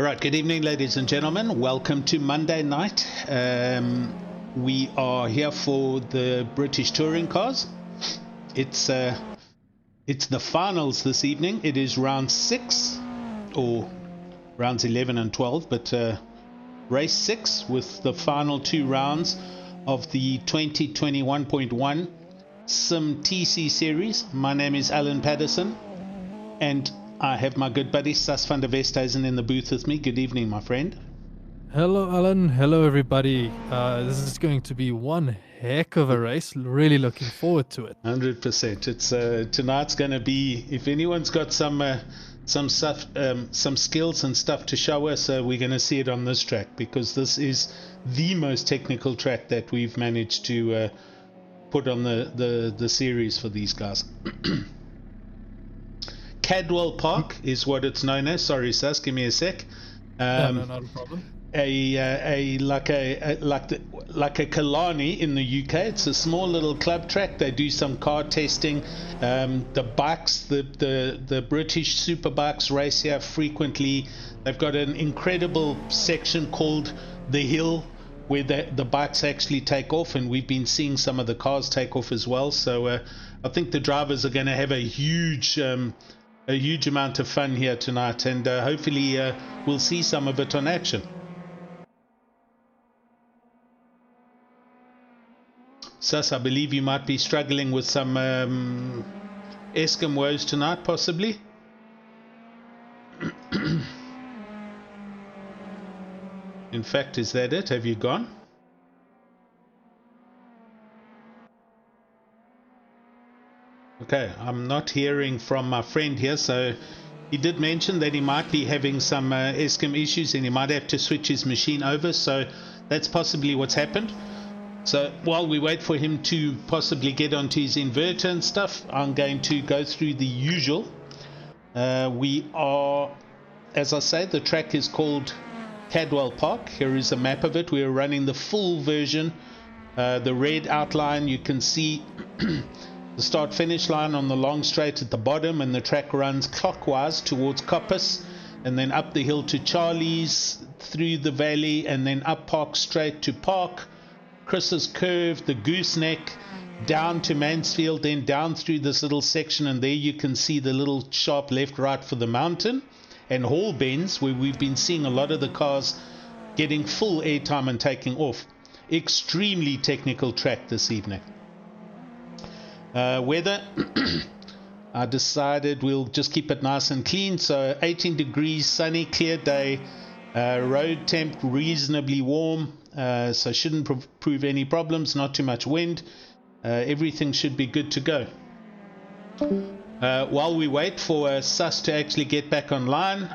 All right, good evening, ladies and gentlemen. Welcome to Monday night. We are here for the British touring cars. It's the finals this evening. It is round 6, or rounds 11 and 12, but race 6 with the final 2 rounds of the 2021.1 simTC series. My name is Alan Patterson, and I have my good buddy Sas van der Westhuizen in the booth with me. Good evening, my friend. Hello, Alan. Hello, everybody. This is going to be one heck of a race. Really looking forward to it. 100%. It's tonight's going to be. If anyone's got some stuff, some skills and stuff to show us, we're going to see it on this track, because this is the most technical track that we've managed to put on the series for these guys. Cadwell Park is what it's known as. Sorry, Sas, give me a sec. No, not a problem. Like a Kalani in the UK. It's a small little club track. They do some car testing. The bikes, the British superbikes race here frequently. They've got an incredible section called the Hill, where the bikes actually take off, and we've been seeing some of the cars take off as well. So I think the drivers are going to have a huge amount of fun here tonight, and hopefully we'll see some of it on action. Sas, I believe you might be struggling with some Eskom woes tonight, possibly. In fact, is that it? Have you gone? Okay, I'm not hearing from my friend here, so he did mention that he might be having some Eskom issues, and he might have to switch his machine over, so that's possibly what's happened. So while we wait for him to possibly get onto his inverter and stuff, I'm going to go through the usual. We are, as I say, the track is called Cadwell Park. Here is a map of it. We are running the full version. The red outline, you can see the start finish line on the long straight at the bottom, and the track runs clockwise towards Coppice, and then up the hill to Charlie's, through the valley, and then up Park Straight to Park, Chris's Curve, the Gooseneck, down to Mansfield, then down through this little section, and there you can see the little sharp left right for the mountain, and Hall Bends, where we've been seeing a lot of the cars getting full airtime and taking off. Extremely technical track this evening. Weather, I decided we'll just keep it nice and clean. So 18 degrees, sunny, clear day, road temp reasonably warm, so shouldn't prove any problems, not too much wind. Everything should be good to go. While we wait for Sus to actually get back online,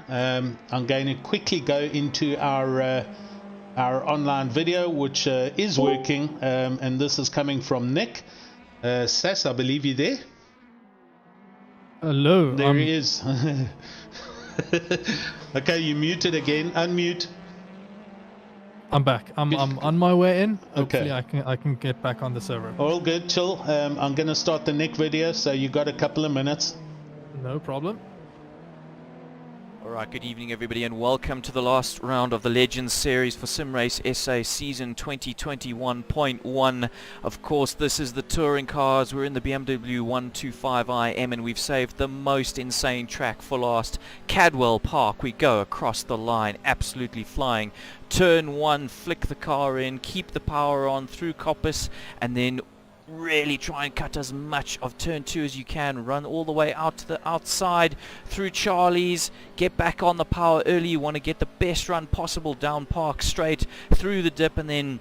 I'm going to quickly go into our online video, which is working, and this is coming from Nick. Sas, I believe you're there. Hello. There he is. Okay, you muted again. Unmute. I'm back. I'm on my way in. Okay. Hopefully I can get back on the server. All good, chill. I'm going to start the Nick video, so you got a couple of minutes. No problem. Alright, good evening everybody, and welcome to the last round of the Legends series for SimRace SA season 2021.1. Of course, this is the touring cars. We're in the BMW 125iM, and we've saved the most insane track for last. Cadwell Park, we go across the line, absolutely flying. Turn 1, flick the car in, keep the power on through Coppice, and then really try and cut as much of turn 2 as you can. Run all the way out to the outside through Charlie's, get back on the power early. You want to get the best run possible down Park Straight through the dip, and then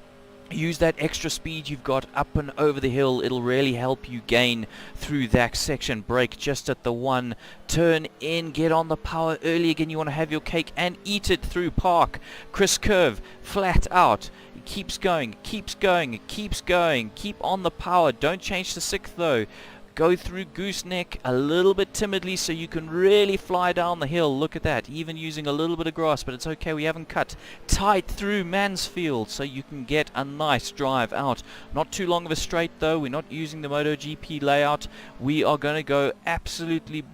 use that extra speed you've got up and over the hill. It'll really help you gain through that section. Brake just at the 1, turn in, get on the power early again. You want to have your cake and eat it through Park. Chris Curve flat out, keeps going, keeps going, keeps going, keep on the power. Don't change to 6th though. Go through Gooseneck a little bit timidly so you can really fly down the hill. Look at that, even using a little bit of grass, but it's okay, we haven't cut. Tight through Mansfield so you can get a nice drive out. Not too long of a straight though. We're not using the MotoGP layout. We are going to go absolutely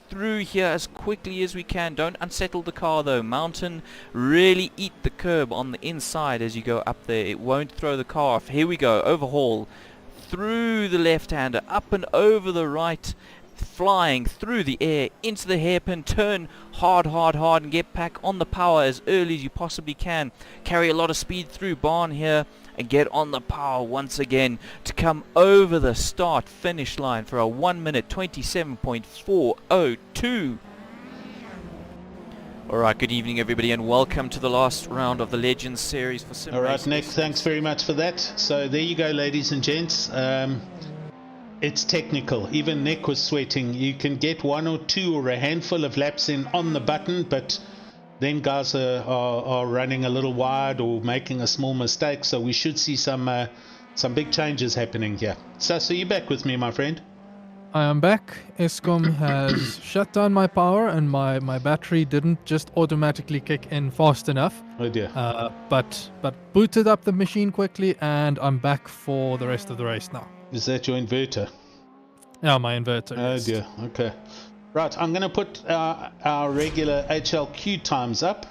through here as quickly as we can. Don't unsettle the car though. Mountain, really eat the curb on the inside as you go up there. It won't throw the car off. Here we go, overhaul. Through the left-hander, up and over the right, flying through the air, into the hairpin, turn hard, and get back on the power as early as you possibly can. Carry a lot of speed through barn here, and get on the power once again to come over the start-finish line for a 1 minute 27.402. Alright, good evening everybody, and welcome to the last round of the Legends series for Sim Alright, Race. Nick, thanks very much for that. So there you go, ladies and gents. It's technical. Even Nick was sweating. You can get 1 or 2 or a handful of laps in on the button, but then guys are running a little wide or making a small mistake. So we should see some big changes happening here. So you're back with me, my friend? I am back. Eskom has shut down my power, and my battery didn't just automatically kick in fast enough. Oh dear. But booted up the machine quickly, and I'm back for the rest of the race now. Is that your inverter? Yeah, my inverter. Oh yes. dear. Okay. Right, I'm going to put our regular HLQ times up,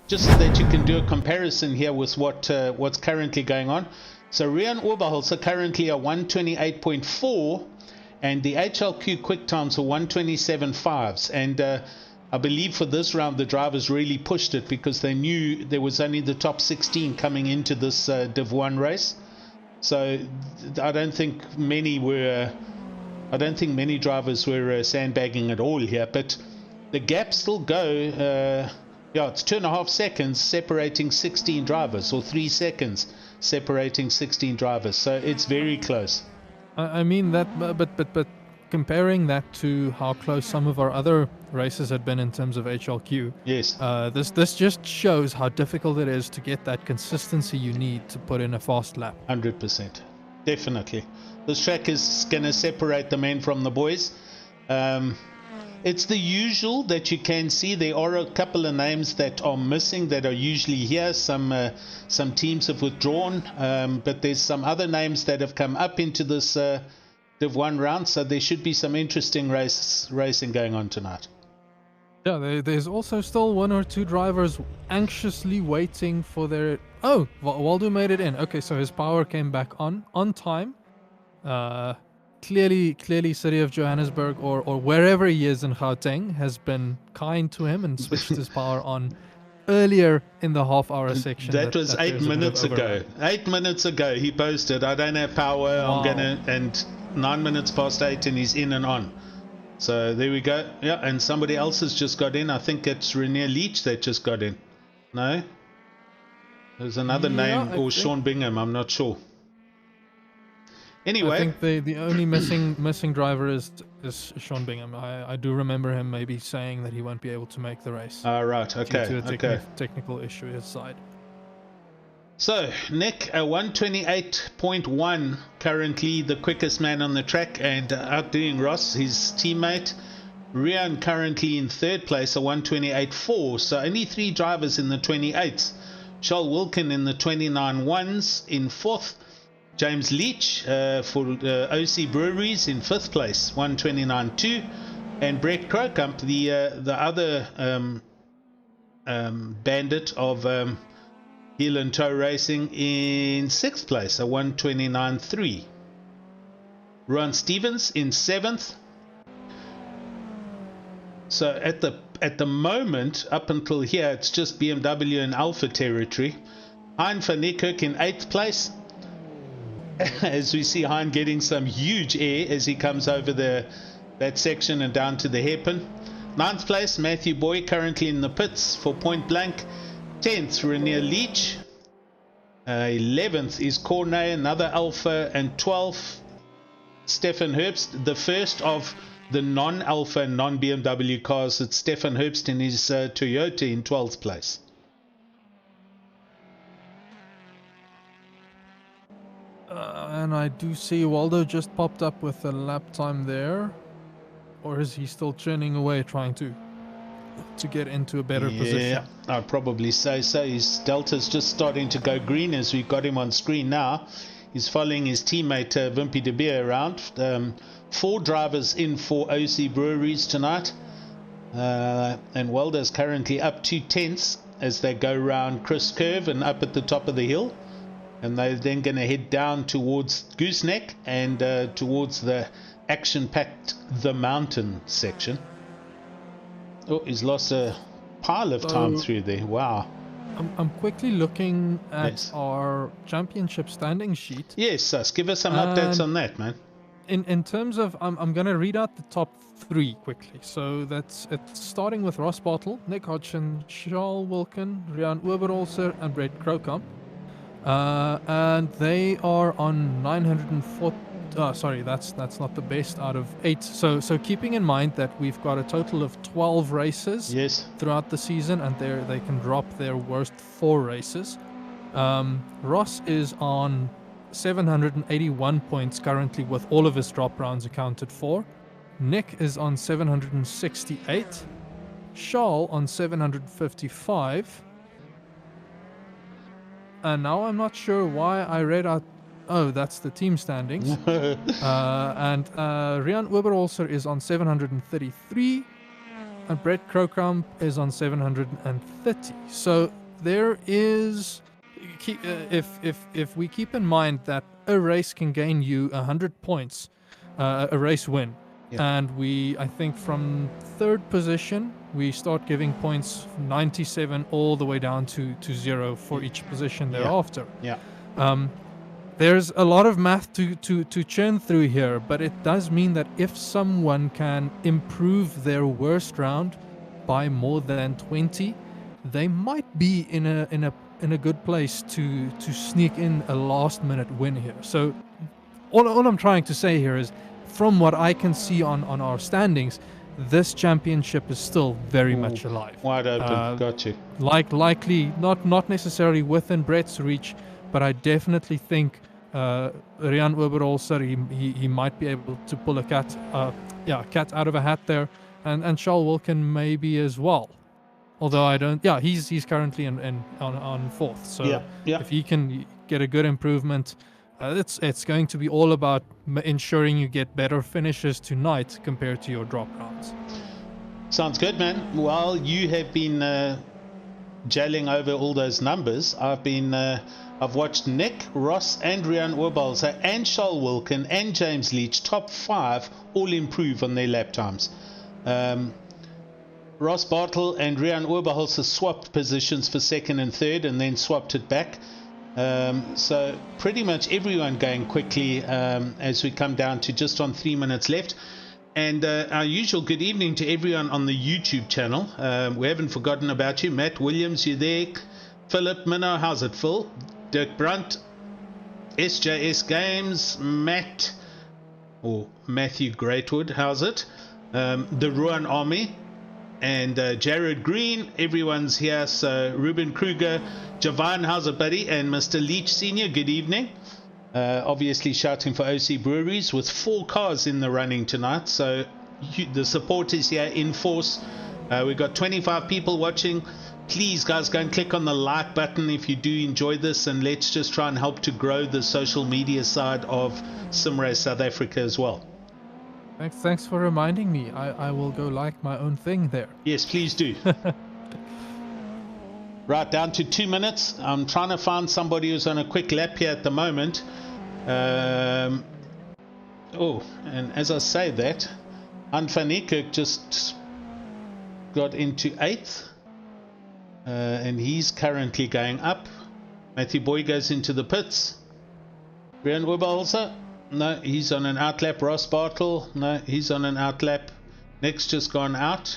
just so that you can do a comparison here with what's currently going on. So Rian Oberholzer currently are 128.4, and the HLQ quick times are 127.5s. And I believe for this round the drivers really pushed it because they knew there was only the top 16 coming into this Div 1 race. So I don't think many drivers were sandbagging at all here, but the gaps still go. It's 2.5 seconds separating 16 drivers, or 3 seconds separating 16 drivers. So it's very close. I mean that, but comparing that to how close some of our other races had been in terms of HLQ. Yes. This just shows how difficult it is to get that consistency you need to put in a fast lap. 100%. Definitely. This track is going to separate the men from the boys. It's the usual that you can see. There are a couple of names that are missing that are usually here. Some teams have withdrawn, but there's some other names that have come up into this Div 1 round, so there should be some interesting racing going on tonight. Yeah, there's also still 1 or 2 drivers anxiously waiting for their... Oh, Waldo made it in. Okay, so his power came back on time. Clearly City of Johannesburg or wherever he is in Gauteng has been kind to him and switched his power on earlier in the half-hour section. That was 8 minutes ago. 8 minutes ago he posted, I don't have power, wow. and 9 minutes past 8 and he's in and on. So there we go. Yeah, and somebody else has just got in. I think it's Renier Leach that just got in. No? There's another name, or Sean Bingham, I'm not sure. Anyway, I think the only missing driver is Sean Bingham. I do remember him maybe saying that he won't be able to make the race. Right, okay. Due to a technical issue his side. So, Nick, 128.1, currently the quickest man on the track, and outdoing Ross, his teammate. Rian currently in third place, a 128.4, so only 3 drivers in the 28s. Charles Wilkin in the 29.1s in fourth. James Leach for OC Breweries in 5th place, 129.2, and Brett Crocump, the other bandit of Heel and Toe Racing, in 6th place, a 129.3. Ron Stevens in 7th. So at the moment, up until here, it's just BMW and Alpha territory. Hein van Niekerk in 8th place. As we see Hein getting some huge air as he comes over that section and down to the hairpin. 9th place, Matthew Boy, currently in the pits for Point Blank. 10th, Renier Leach. 11th is Cornet, another Alpha. And 12th, Stefan Herbst, the first of the non-Alpha and non-BMW cars. It's Stefan Herbst in his Toyota in 12th place. And I do see Waldo just popped up with a lap time there. Or is he still churning away trying to get into a better position? Yeah, I'd probably say so. His Delta's just starting to go green as we've got him on screen now. He's following his teammate Wimpy de Beer around. 4 drivers in for OC Breweries tonight. And Waldo's currently up 2/10 as they go round Chris Curve and up at the top of the hill. And they're then going to head down towards Gooseneck and towards the action-packed The Mountain section. Oh, he's lost a pile of time through there. Wow. I'm quickly looking at our championship standing sheet. Yes, Sus, give us some updates on that, man. In terms of, I'm going to read out the top 3 quickly. So it's starting with Ross Bottle, Nick Hodgson, Charles Wilkin, Rian Oberholzer, and Brett Krokamp. And they are on 904. Sorry, that's not the best out of 8. So keeping in mind that we've got a total of 12 races throughout the season, and they can drop their worst 4 races. Ross is on 781 points currently with all of his drop rounds accounted for. Nick is on 768. Charles on 755. And now I'm not sure why I read out. Oh, that's the team standings. And Rian Oberholzer is on 733. And Brett Krokamp is on 730. So there is... If we keep in mind that a race can gain you 100 points, a race win, and I think from 3rd position, we start giving points 97 all the way down to 0 for each position thereafter. There's a lot of math to churn through here, but it does mean that if someone can improve their worst round by more than 20, they might be in a good place to sneak in a last-minute win here. So all I'm trying to say here is, from what I can see on our standings, this championship is still very much alive. Wide open, got you. Likely not necessarily within Brett's reach, but I definitely think Rian Oberholzer, he might be able to pull a cat out of a hat there, and Charles Wilkin maybe as well. Although I don't, he's currently on 4th. So if he can get a good improvement, it's going to be all about ensuring you get better finishes tonight compared to your drop rounds. Sounds good, man. While you have been jailing over all those numbers, I've watched Nick, Ross, and Rian Oberholzer, and Charles Wilkin, and James Leach, top 5, all improve on their lap times. Ross Bartle and Rian Oberholzer swapped positions for 2nd and 3rd, and then swapped it back. So pretty much everyone going quickly as we come down to just on 3 minutes left. And our usual good evening to everyone on the YouTube channel. We haven't forgotten about you. Matt Williams, you there? Philip Minnow, how's it, Phil? Dirk Brunt, SJS Games, Matthew Greatwood, how's it? The Ruan Army, and Jared Green, everyone's here. So Ruben Kruger, Javan, how's it, buddy? And Mr. Leach Senior, good evening. Obviously shouting for OC Breweries with 4 cars in the running tonight, so the support is here in force. We've got 25 people watching. Please, guys, go and click on the like button if you do enjoy this, and let's just try and help to grow the social media side of SimRace South Africa as well. Thanks for reminding me. I will go like my own thing there. Yes, please do. Right, down to 2 minutes. I'm trying to find somebody who's on a quick lap here at the moment. And as I say that, Ant van Niekerk just got into 8th. And he's currently going up. Matthew Boy goes into the pits. Rian Oberholzer, no, he's on an outlap. Ross Bartle, no, he's on an outlap. Nick's just gone out.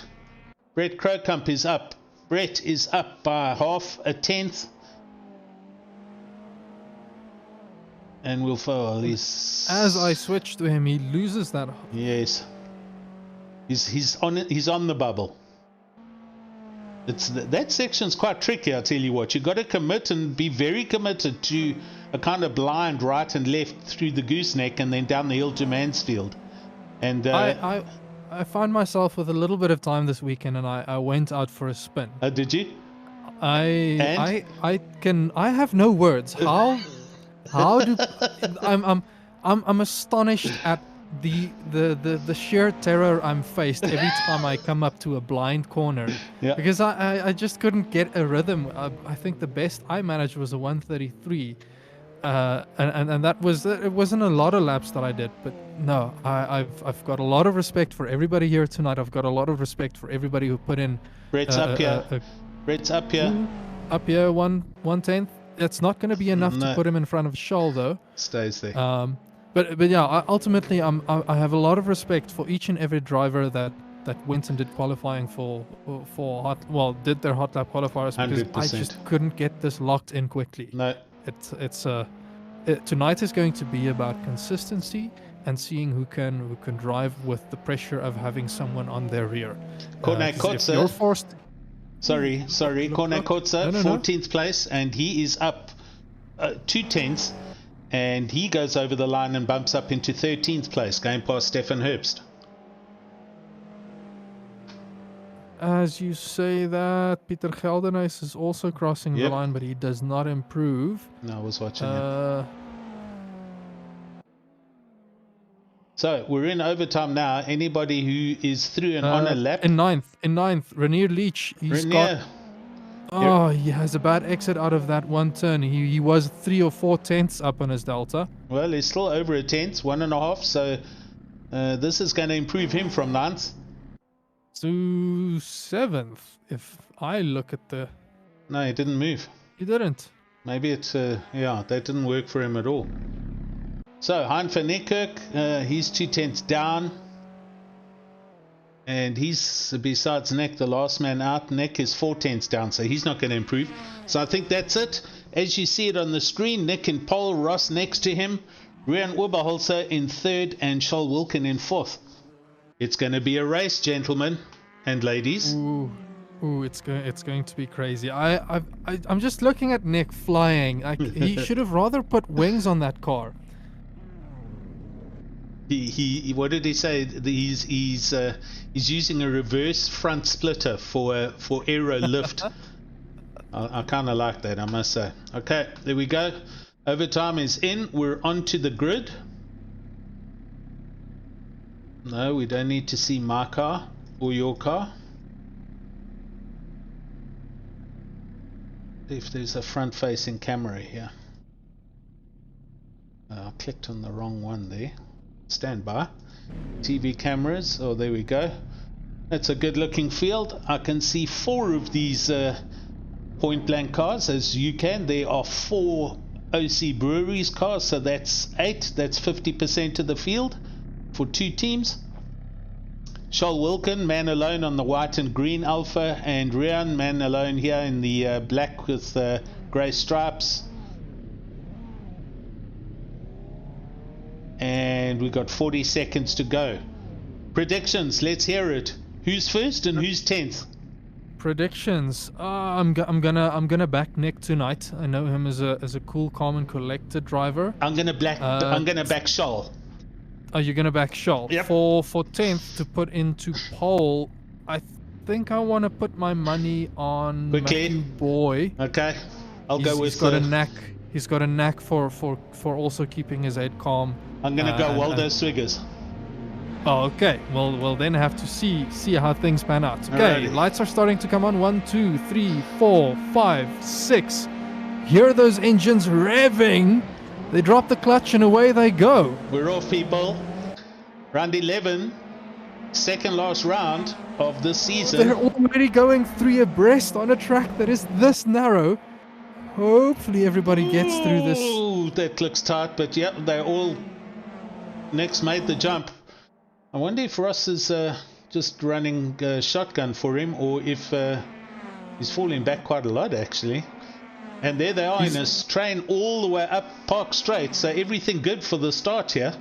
Brett Krokamp is up. Brett is up by half a 10th. And we'll follow this. As I switch to him, he loses that. Yes. He's on the bubble. That section's quite tricky, I tell you what. You've got to commit and be very committed to a kind of blind right and left through the gooseneck and then down the hill to Mansfield. And I found myself with a little bit of time this weekend, and I went out for a spin. Did you? I have no words. How do I'm astonished at the sheer terror I'm faced every time I come up to a blind corner. Yeah. Because I just couldn't get a rhythm. I think the best I managed was a 133. And that was it. Wasn't a lot of laps that I did, but no, I've got a lot of respect for everybody here tonight. I've got a lot of respect for everybody who put in. Brett's up here. Brett's up here. Up here, 1/10. It's not going to be enough to put him in front of Charles, though. Stays there. But yeah, ultimately, I have a lot of respect for each and every driver that went and did qualifying did their hot lap qualifiers, because 100%. I just couldn't get this locked in quickly. No. Tonight is going to be about consistency and seeing who can drive with the pressure of having someone on their rear. Corne Kotze, you're forced. Sorry. Corne Kotze, 14th place, and he is up 2/10, and he goes over the line and bumps up into 13th place, going past Stefan Herbst. As you say that, Peter Geldenhuis is also crossing the line, but he does not improve. No, I was watching him. So we're in overtime now. Anybody who is through and on a lap? In ninth, Renier Leach. He has a bad exit out of that one turn. He was 3 or 4 tenths up on his delta. Well, he's still over a tenth, 1.5. So this is going to improve him from 9th to 7th. If I look at the... No, he didn't move. He didn't. Maybe it's, that didn't work for him at all. So, Hein van Niekerk, he's 2 tenths down. And he's, besides Nick, the last man out. Nick is 4 tenths down, so he's not going to improve. So I think that's it. As you see it on the screen, Nick in pole, Ross next to him, Rian Oberholzer in 3rd, and Charles Wilken in 4th. It's going to be a race, gentlemen and ladies. Ooh, it's going to be crazy. I'm just looking at Nick flying. He should have rather put wings on that car. He what did he say? He's using a reverse front splitter for aero lift. I kind of like that, I must say. Okay, there we go. Overtime is in. We're onto the grid. No, we don't need to see my car or your car. If there's a front-facing camera here. I clicked on the wrong one there. Stand by. TV cameras. Oh, there we go. That's a good-looking field. I can see 4 of these point-blank cars, as you can. There are 4 OC Breweries cars, so that's 8. That's 50% of the field for 2 teams. Charles Wilken, man alone on the white and green Alpha, and Rian, man alone here in the black with grey stripes. And we've got 40 seconds to go. Predictions, let's hear it. Who's first and who's 10th? Predictions. I'm gonna back Nick tonight. I know him as a cool, calm, and collected driver. I'm gonna back Charles. Are you gonna back Charles? Yep. For 10th to put into pole, I think I want to put my money on Matthew Boy. Okay, I'll go with. He's got a knack for also keeping his head calm. I'm gonna go Waldo Swiggers. Oh, okay. We'll then have to see how things pan out. Okay, Alrighty. Lights are starting to come on. 1, 2, 3, 4, 5, 6. Hear those engines revving. They drop the clutch and away they go. We're off, people. Round 11, second last round of this season. They're already going 3 abreast on a track that is this narrow. Hopefully everybody gets through this. Ooh, that looks tight, but yeah, they all next made the jump. I wonder if Ross is just running shotgun for him, or if he's falling back quite a lot, actually. And there they are in a train all the way up Park Straight, so everything good for the start here.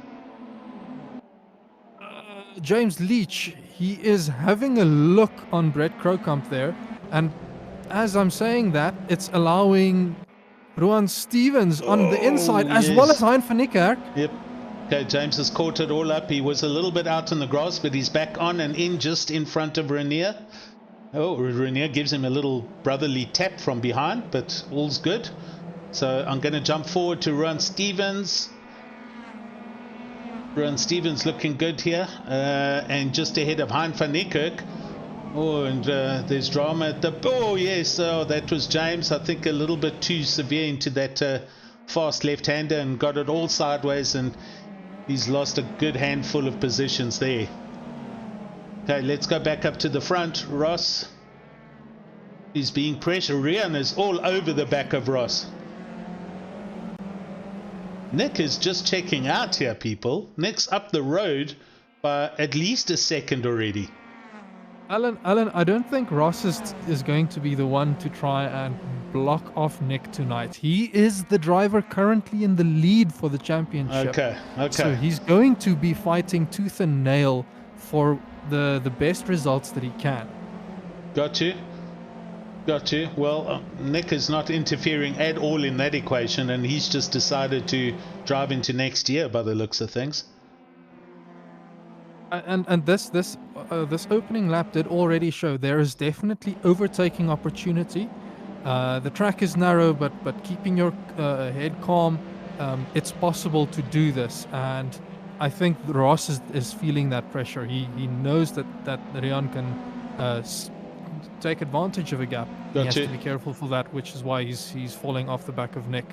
James Leach, he is having a look on Brett Krokant there, and as I'm saying that, it's allowing Rowan Stevens on the inside, as well as Hein van Niekerk. Yep. Okay, James has caught it all up. He was a little bit out in the grass, but he's back on and in just in front of Renier. Oh, Renier gives him a little brotherly tap from behind, but all's good. So I'm going to jump forward to Ron Stevens. Ron Stevens looking good here, and just ahead of Hein van Niekerk. Oh, and there's drama at the... Oh, yes, that was James. I think a little bit too severe into that fast left-hander and got it all sideways, and he's lost a good handful of positions there. Okay, let's go back up to the front. Ross is being pressured. Rian is all over the back of Ross. Nick is just checking out here, people. Nick's up the road by at least a second already. Alan, I don't think Ross is going to be the one to try and block off Nick tonight. He is the driver currently in the lead for the championship. Okay. So he's going to be fighting tooth and nail for the best results that he can. Got you. Well, Nick is not interfering at all in that equation, and he's just decided to drive into next year by the looks of things. And this opening lap did already show there is definitely overtaking opportunity. The track is narrow, but keeping your head calm, it's possible to do this. And I think Ross is feeling that pressure. He knows that Rian can take advantage of a gap. He has to be careful for that, which is why he's falling off the back of Nick.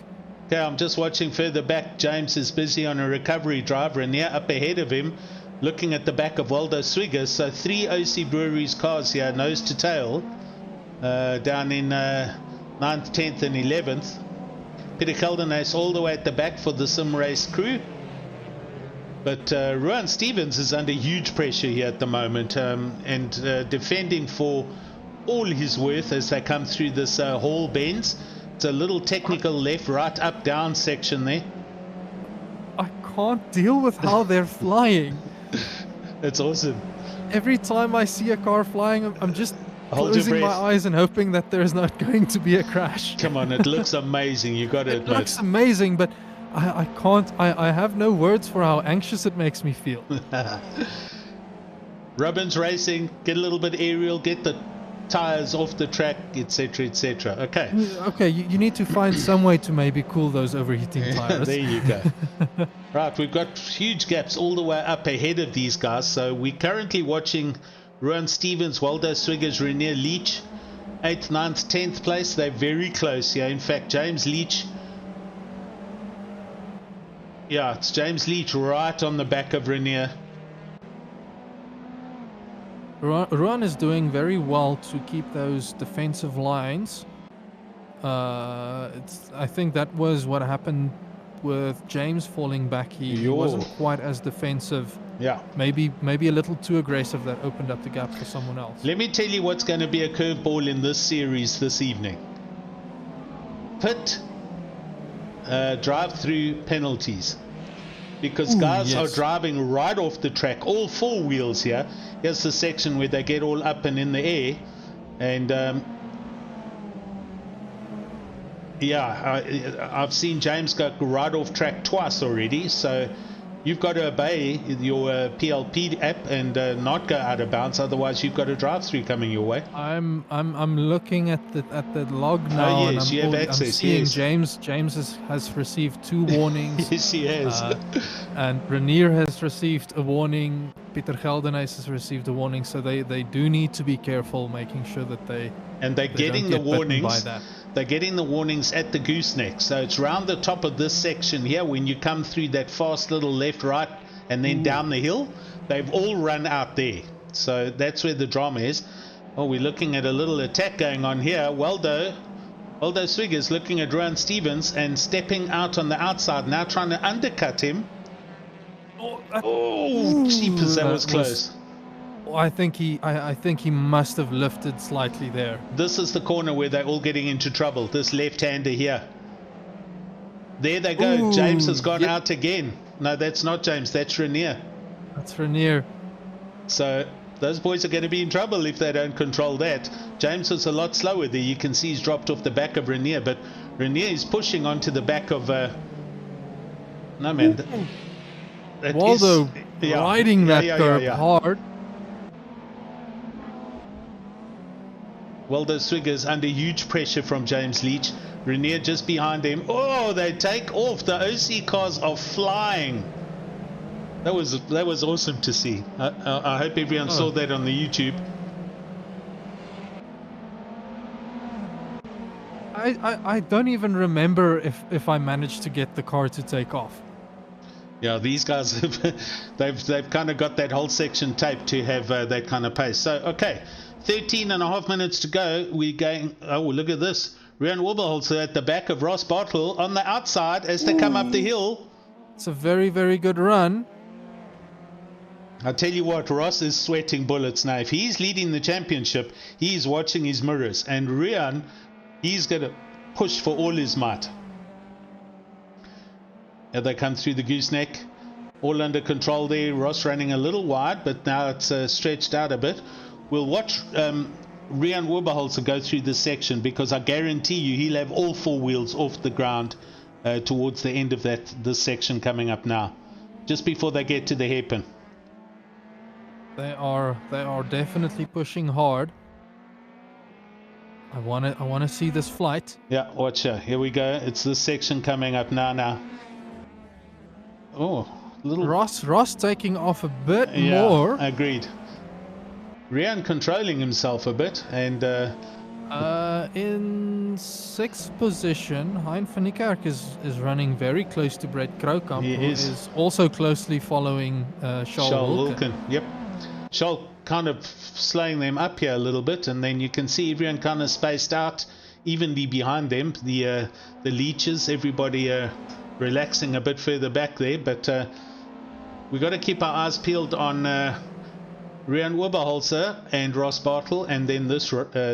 Okay, I'm just watching further back. James is busy on a recovery drive. Renier up ahead of him, looking at the back of Waldo Swiggers. So 3 OC Breweries cars here, nose to tail, down in 9th, 10th and 11th. Peter Keldernaes all the way at the back for the sim race crew. But Rowan Stevens is under huge pressure here at the moment, and defending for all his worth as they come through this hall bends. It's a little technical left, right, up, down section there. I can't deal with how they're flying. It's awesome. Every time I see a car flying, I'm just Hold your closing my breath. eyes and hoping that there's not going to be a crash. Come on, it looks amazing. You got to It admit. looks amazing, but I can't. I have no words for how anxious it makes me feel. Robbins Racing, get a little bit aerial, get the tires off the track, etc., etc. Okay. Okay, you need to find some way to maybe cool those overheating tires. There you go. Right, we've got huge gaps all the way up ahead of these guys. So we're currently watching Rowan Stevens, Waldo Swiggers, Renier Leach, 8th, 9th, 10th place. They're very close here. In fact, James Leach. Yeah, it's James Leach right on the back of Renier. Ruan is doing very well to keep those defensive lines. I think that was what happened with James falling back. He wasn't quite as defensive. Yeah. Maybe a little too aggressive. That opened up the gap for someone else. Let me tell you what's going to be a curveball in this series this evening. Pit drive-through penalties. Because guys are driving right off the track, all 4 wheels here. Here's the section where they get all up and in the air. And I've seen James go right off track twice already. So you've got to obey your PLP app and not go out of bounds. Otherwise, you've got a drive-through coming your way. I'm looking at the log now. Oh, yes, you have access. I'm seeing yes. James has received 2 warnings. Yes, he has. And Renier has received a warning. Peter Geldenhuis has received a warning. So they do need to be careful, making sure that they're getting the warnings. They're getting the warnings at the gooseneck. So it's round the top of this section here. When you come through that fast little left, right, and then down the hill, they've all run out there. So that's where the drama is. Oh, we're looking at a little attack going on here. Waldo Swiggers looking at Rowan Stevens and stepping out on the outside now, trying to undercut him. Oh, jeepers, that was close. I think he must have lifted slightly there. This is the corner where they're all getting into trouble. This left-hander here. There they go. Ooh, James has gone out again. No, that's not James. That's Renier. That's Renier. So those boys are going to be in trouble if they don't control that. James was a lot slower there. You can see he's dropped off the back of Renier, but Renier is pushing onto the back of... No, man. Waldo riding that curve hard. Waldo Swiggers under huge pressure from James Leach. Renier just behind him. Oh, they take off. The OC cars are flying. That was awesome to see. I hope everyone saw that on the YouTube. I don't even remember if I managed to get the car to take off. Yeah, these guys they've kind of got that whole section taped to have that kind of pace. So okay, 13 and a half minutes to go. We're going. Oh, look at this. Rian Wubberholzer at the back of Ross Bartle on the outside as they come up the hill. It's a very, very good run. I tell you what, Ross is sweating bullets now. If he's leading the championship, he's watching his mirrors. And Rian, he's going to push for all his might. Here they come through the gooseneck. All under control there. Ross running a little wide, but now it's stretched out a bit. We'll watch Rian Wubberholzer go through this section, because I guarantee you he'll have all four wheels off the ground towards the end of this section coming up now, just before they get to the hairpin. They are definitely pushing hard. I wanna see this flight. Yeah, watch her. Here we go. It's this section coming up now. Oh, little Ross taking off a bit yeah, more. Agreed. Rian controlling himself a bit, and in 6th position, Hein van Niekerk is running very close to Brett Krokamp, who is also closely following Charles Wilken. Yep. Charles kind of slowing them up here a little bit, and then you can see everyone kind of spaced out evenly behind them. The leeches, everybody relaxing a bit further back there, but we've got to keep our eyes peeled on Rian Wubberholzer and Ross Bartle, and then this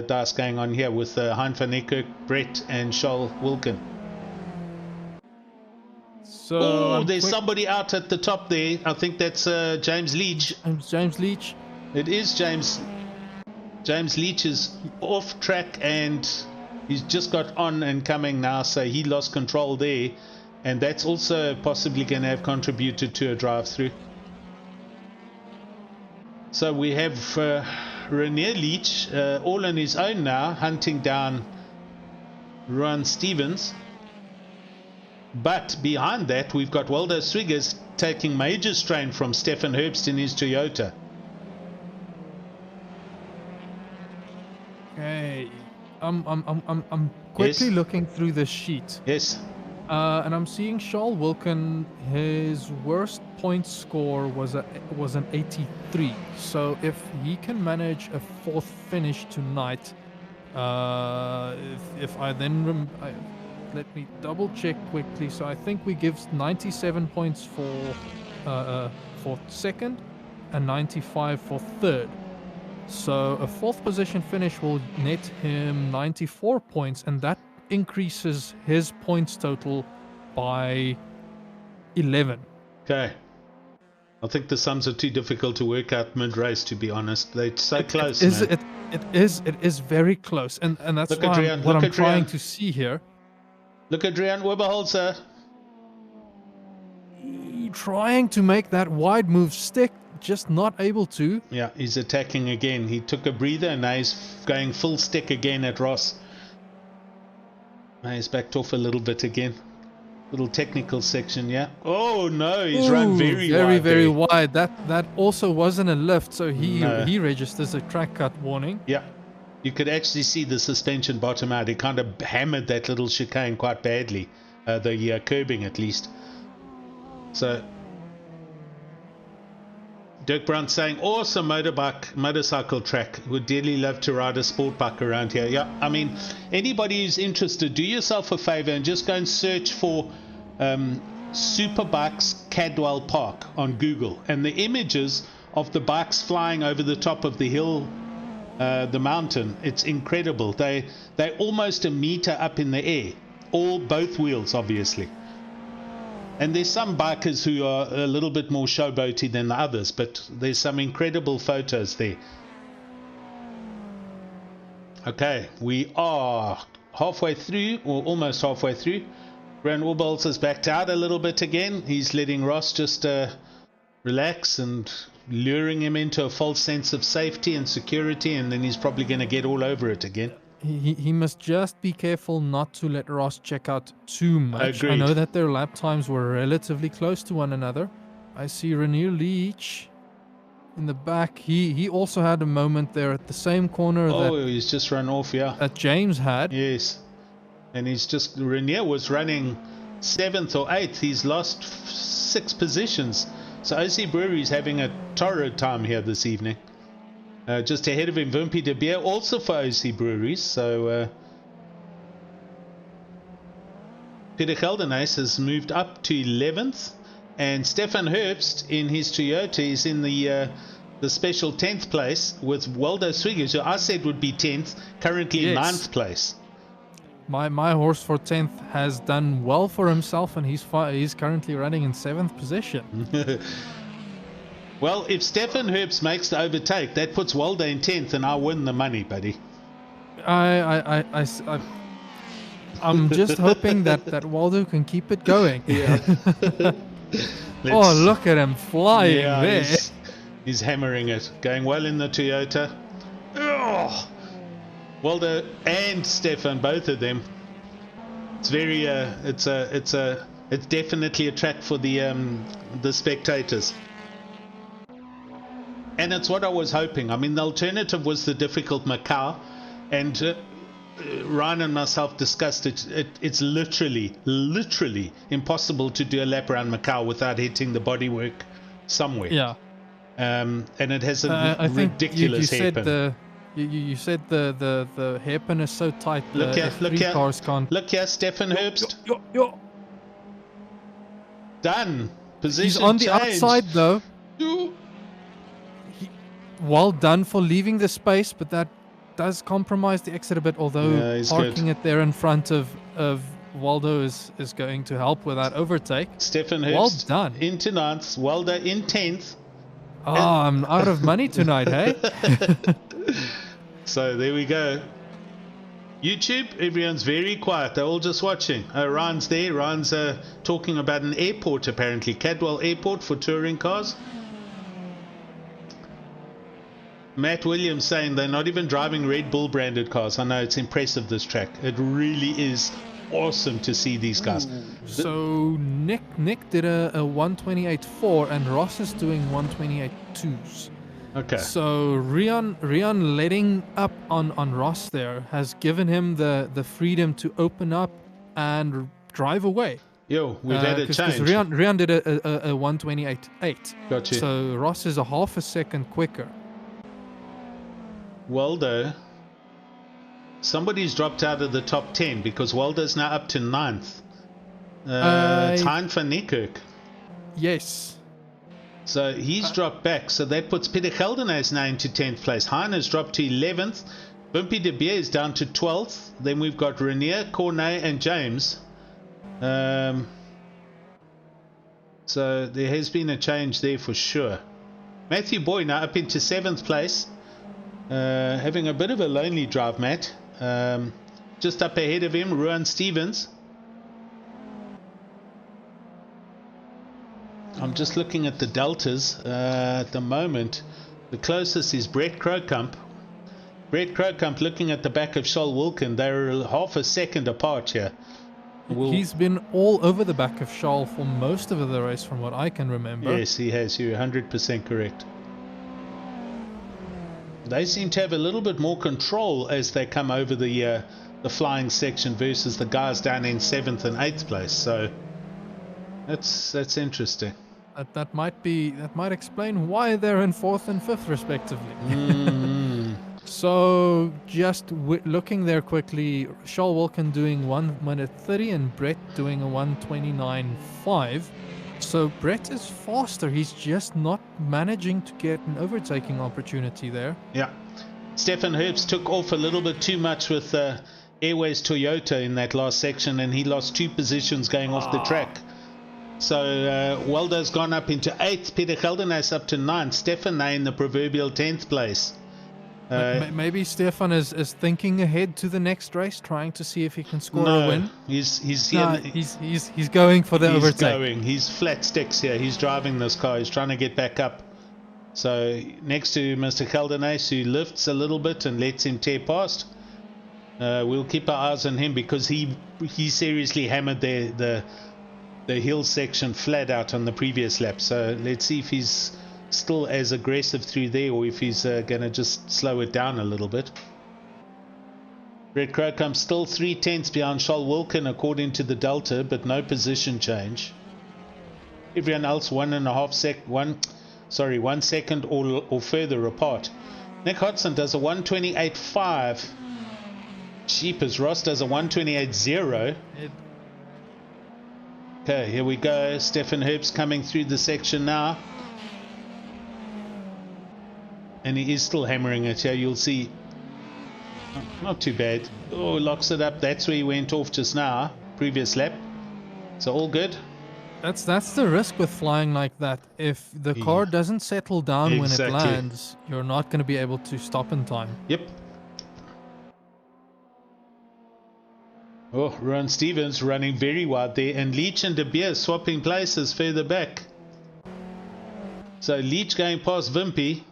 dice going on here with Hein van Niekerk, Brett and Charles Wilken. So there's somebody out at the top there. I think that's James Leach. James Leach. It is James. James Leach is off track, and he's just got on and coming now, so he lost control there, and that's also possibly going to have contributed to a drive-through. So we have Renier Leach all on his own now, hunting down Ron Stevens. But behind that, we've got Waldo Swiggers taking major strain from Stefan Herbst in his Toyota. Okay, I'm quickly looking through this sheet. Yes. And I'm seeing Charles Wilken, his worst point score was an 83. So if he can manage a 4th finish tonight, if I then let me double check quickly. So I think we give 97 points for 2nd and 95 for 3rd. So a 4th position finish will net him 94 points, and that increases his points total by 11. Okay. I think the sums are too difficult to work out mid-race, to be honest. They're so close. It is very close, and that's what I'm trying to see here. Look at Rian Wubberholzer. Trying to make that wide move stick, just not able to. Yeah, he's attacking again. He took a breather, and now he's going full stick again at Ross. Now he's backed off a little bit again. Little technical section, yeah. Oh no, he's run very wide. Very wide. That also wasn't a lift, so he registers a track cut warning. Yeah. You could actually see the suspension bottom out. It kind of hammered that little chicane quite badly. The curbing at least. So Dirk Brandt saying, awesome motorcycle track. Would dearly love to ride a sport bike around here. Yeah, I mean, anybody who's interested, do yourself a favor and just go and search for Superbikes Cadwell Park on Google. And the images of the bikes flying over the top of the hill, the mountain, it's incredible. They're almost a meter up in the air. Both wheels, obviously. And there's some bikers who are a little bit more showboaty than the others, but there's some incredible photos there. Okay, we are halfway through, or almost halfway through. Rian Wubberholzer's backed out a little bit again. He's letting Ross just relax and luring him into a false sense of safety and security, and then he's probably going to get all over it again. He must just be careful not to let Ross check out too much. Agreed. I know that their lap times were relatively close to one another. I see Renier Leach in the back. He also had a moment there at the same corner He's just run off, yeah. that James had. Yes. And Renier was running 7th or 8th. He's lost 6 positions. So OC Brewery's having a torrid time here this evening. Just ahead of him, Wimpy de Beer, also for OC Breweries. So Peter Geldenhuys has moved up to 11th. And Stefan Herbst in his Toyota is in the special 10th place with Waldo Swiggers, who I said would be 10th, currently in 9th place. My horse for 10th has done well for himself, and he's currently running in 7th position. Well, if Stefan Herbst makes the overtake, that puts Waldo in 10th, and I win the money, buddy. I'm just hoping that Waldo can keep it going. Yeah. Oh, look at him flying there. He's hammering it. Going well in the Toyota. Oh, Waldo and Stefan, both of them. It's very it's definitely a track for the spectators. And it's what I was hoping. I mean, the alternative was the difficult Macau, and Ryan and myself discussed it. It's literally impossible to do a lap around Macau without hitting the bodywork somewhere. Yeah. And it has a ridiculous hairpin. You said the hairpin is so tight. Look here, cars can't. Look here, Stefan Herbst. Yo. Done. Position He's on the changed. outside though. Well done for leaving the space, but that does compromise the exit a bit, although parking it there in front of Waldo is going to help with that overtake. Stefan Herbst well done. Into 9th, Waldo in 10th. Oh, I'm out of money tonight, hey? So there we go. YouTube, everyone's very quiet. They're all just watching. Ryan's there. Ryan's talking about an airport, apparently. Cadwell Airport for touring cars. Matt Williams saying they're not even driving Red Bull branded cars. I know, it's impressive, this track. It really is awesome to see these guys. So Nick did a 128.4 and Ross is doing 128.2s. Okay. So Rian letting up on Ross there has given him the freedom to open up and drive away. Yo, we've had a change. Rian did a 128.8. Gotcha. So Ross is a half a second quicker. Waldo, somebody's dropped out of the top 10 because Waldo's now up to 9th. It's Hein van Niekerk. Yes. So he's dropped back. So that puts Peter Geldenhuys now into 10th place. Hein has dropped to 11th. Wimpy de Beer is down to 12th. Then we've got Renier, Cornet, and James. So there has been a change there for sure. Matthew Boy now up into 7th place. Having a bit of a lonely drive, Matt. Just up ahead of him, Ruan Stevens. I'm just looking at the deltas at the moment. The closest is Brett Crocump. Brett Crocump looking at the back of Charles Wilkin. They're half a second apart here. He's been all over the back of Charles for most of the race from what I can remember. Yes, he has. You're 100% correct. They seem to have a little bit more control as they come over the flying section versus the guys down in 7th and 8th place. So that's interesting. That might explain why they're in 4th and 5th respectively. So just looking there quickly, Charles Wilkin doing 1 minute 30 and Brett doing a 1:29.5. So Brett is faster. He's just not managing to get an overtaking opportunity there. Yeah. Stefan Herbst took off a little bit too much with Airways Toyota in that last section, and he lost 2 positions going off the track. So Waldo's gone up into 8th. Peter Geldenhuys up to 9th. Stefan now in the proverbial 10th place. Maybe Stefan is thinking ahead to the next race, trying to see if he can score a win. He's going for the overtake. He's flat sticks here. He's driving this car. He's trying to get back up. So next to Mr. Geldenhuys, who lifts a little bit and lets him tear past. We'll keep our eyes on him because he seriously hammered the hill section flat out on the previous lap. So let's see if he's still as aggressive through there or if he's going to just slow it down a little bit. Red Crowcomb still 3/10 behind Charles Wilkin according to the Delta, but no position change. Everyone else 1 second or further apart. Nick Hodson does a 1:28.5. Jeepers, Ross does a 1:28.0. Okay, here we go. Stefan Herbst coming through the section now. And he is still hammering it here, you'll see. Not too bad. Oh, locks it up. That's where he went off just now. Previous lap. So all good. That's the risk with flying like that. If the car doesn't settle down when it lands, you're not going to be able to stop in time. Yep. Oh, Ron Stevens running very wide there. And Leach and De Beer swapping places further back. So Leach going past Wimpy.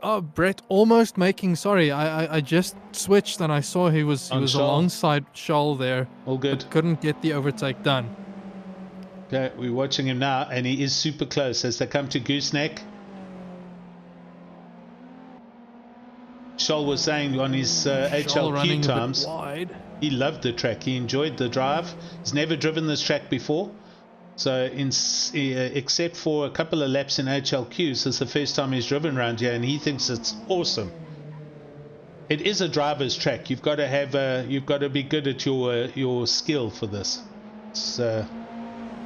Oh, Brett almost making... Sorry, I just switched and I saw he was alongside Charles there. All good. But couldn't get the overtake done. Okay, we're watching him now, and he is super close as they come to Gooseneck. Scholl was saying on his HLQ times, he loved the track. He enjoyed the drive. He's never driven this track before. So, except for a couple of laps in HLQs, it's the first time he's driven around here, and he thinks it's awesome. It is a driver's track. You've got to be good at your skill for this. It's,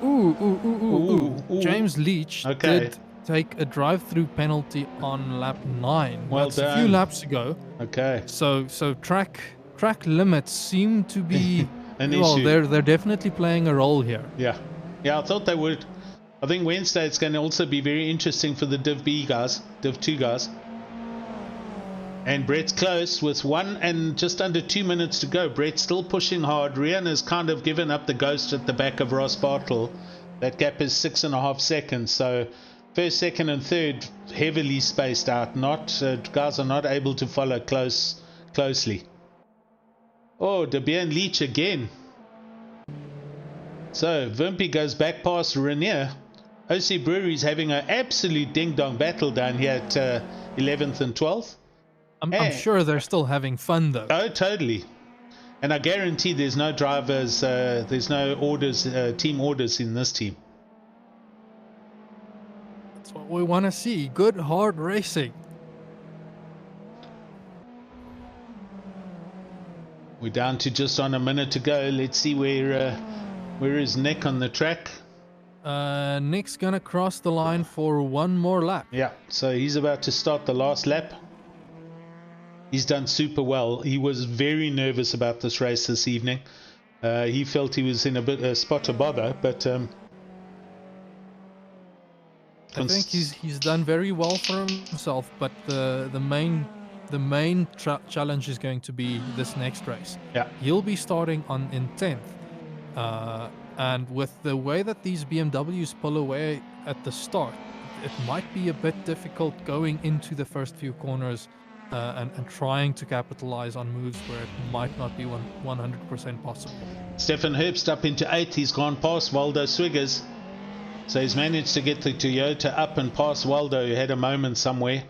Ooh. James Leach did take a drive-through penalty on lap 9. Well That's done. a few laps ago. Okay. So track limits seem to be an issue. They're definitely playing a role here. Yeah, I thought they would. I think Wednesday it's going to also be very interesting for the Div 2 guys. And Brett's close with 1 and just under 2 minutes to go. Brett's still pushing hard. Rian has kind of given up the ghost at the back of Ross Bartle. That gap is 6.5 seconds. So first, second and third heavily spaced out. Guys are not able to follow closely. Oh, De Beer and Leach again. So Wimpy goes back past Rainier. OC Brewery's having an absolute ding-dong battle down here at 11th and 12th. I'm sure they're still having fun though. Oh, totally. And I guarantee there's no drivers, there's no orders, team orders in this team. That's what we want to see. Good, hard racing. We're down to just on a minute to go. Let's see where is Nick on the track. Nick's gonna cross the line for one more lap. Yeah, so he's about to start the last lap. He's done super well. He was very nervous about this race this evening. He felt he was in a spot to bother, but I think he's done very well for himself. But the main challenge is going to be this next race. Yeah, he'll be starting in 10th, and with the way that these BMWs pull away at the start, it might be a bit difficult going into the first few corners. And trying to capitalize on moves where it might not be 100% possible. Stefan Herbst up into 8th. He's gone past Waldo Swiggers. So he's managed to get the Toyota up and past Waldo, who had a moment somewhere.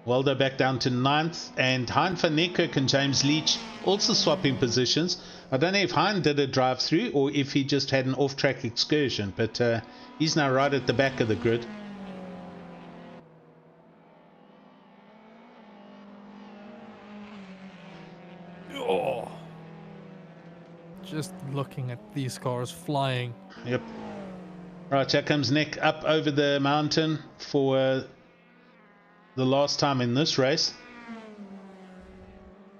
Waldo back down to 9th. And Hein van Niekerk and James Leach also swapping positions. I don't know if Hein did a drive through or if he just had an off-track excursion. But he's now right at the back of the grid. Just looking at these cars flying. Yep. Right, here comes Nick up over the mountain for the last time in this race.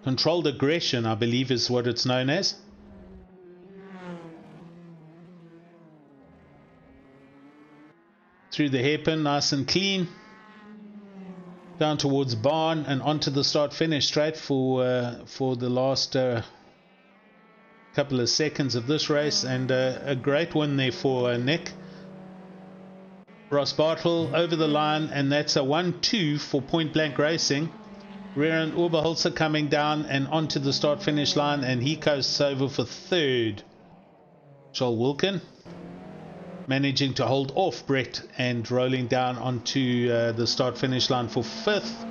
Controlled aggression, I believe, is what it's known as. Through the hairpin, nice and clean. Down towards Barn and onto the start-finish straight for the last couple of seconds of this race, and a great win there for Nick. Ross Bartle over the line, and that's a 1-2 for Point Blank Racing. Reran Oberholzer coming down and onto the start-finish line, and he coasts over for third. Charles Wilkin managing to hold off Brett and rolling down onto the start-finish line for fifth.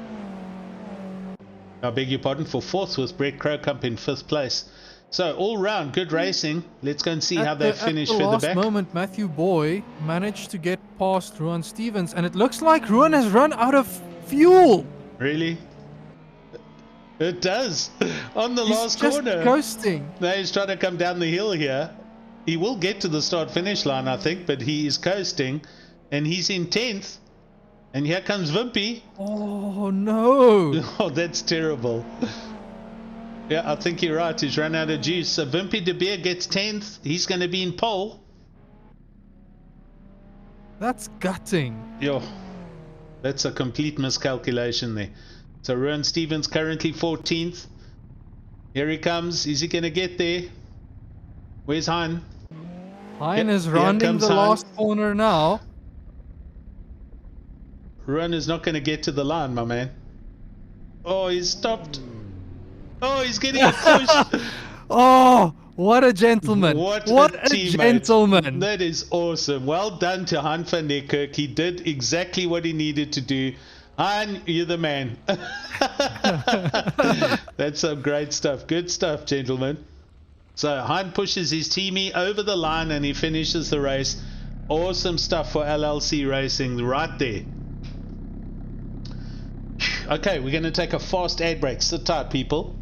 I beg your pardon, for fourth, with Brett Krokant in fifth place. So all round good racing. Let's go and see how they finish further back. At the last moment, Matthew Boy managed to get past Ruan Stevens, and it looks like Ruan has run out of fuel. Really? It does. On the last corner. He's just coasting. No, he's trying to come down the hill here. He will get to the start-finish line, I think, but he is coasting, and he's in 10th. And here comes Wimpy. Oh, no. Oh, that's terrible. Yeah, I think you're right. He's run out of juice. So Wimpy de Beer gets 10th. He's going to be in pole. That's gutting. Yo, that's a complete miscalculation there. So Ruan Stevens currently 14th. Here he comes. Is he going to get there? Where's Hein? Hein is rounding the last corner now. Ruan is not going to get to the line, my man. Oh, he's stopped. Oh, he's getting a push. Oh, what a gentleman. What a gentleman. That is awesome. Well done to Hein van der Kerk. He did exactly what he needed to do. Hein, you're the man. That's some great stuff. Good stuff, gentlemen. So Hein pushes his teamie over the line and he finishes the race. Awesome stuff for LLC Racing right there. Okay, we're going to take a fast ad break. Sit tight, people.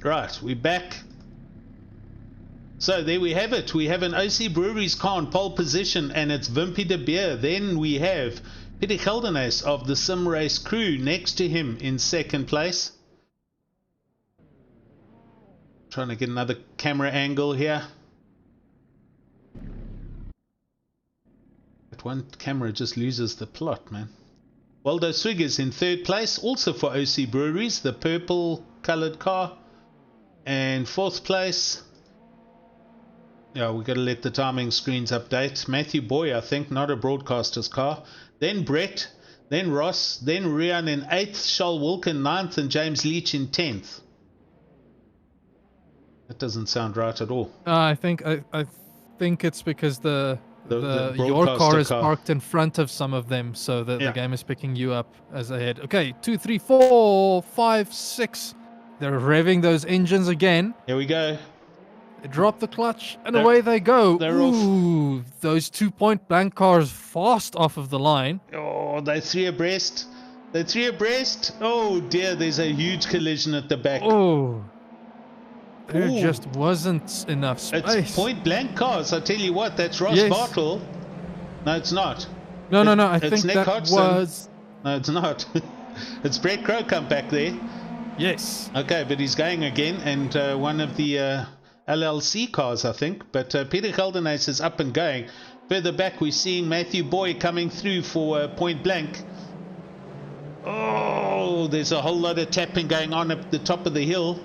Right, we're back. So there we have it. We have an OC Breweries car on pole position, and it's Wimpy de Beer. Then we have Pieter Geldenhuys of the Sim Race crew next to him in second place. Trying to get another camera angle here. That one camera just loses the plot, man. Waldo Swiggers in third place, also for OC Breweries, the purple coloured car. And fourth place, yeah, we've got to let the timing screens update. Matthew Boy, I think, not a broadcaster's car. Then Brett, then Ross, then Rian in 8th, Charles Wilkin 9th, and James Leach in 10th. That doesn't sound right at all. I think it's because your car is parked in front of some of them, so that the game is picking you up as ahead. Okay, 2, 3, 4, 5, 6. They're revving those engines again. Here we go. They drop the clutch and away they go. Ooh, those 2 point blank cars fast off of the line. Oh, they're three abreast. They're three abreast. Oh dear, there's a huge collision at the back. Oh, there just wasn't enough space. It's point blank cars. I tell you what, that's Ross Bartle. No, it's not. No. I think Nick that Hodgson. was. No, it's not. It's Brett Krokant back there. Yes. Okay, but he's going again, and one of the LLC cars, I think. But Pieter Geldenhuys is up and going. Further back, we're seeing Matthew Boy coming through for point blank. Oh, there's a whole lot of tapping going on at the top of the hill.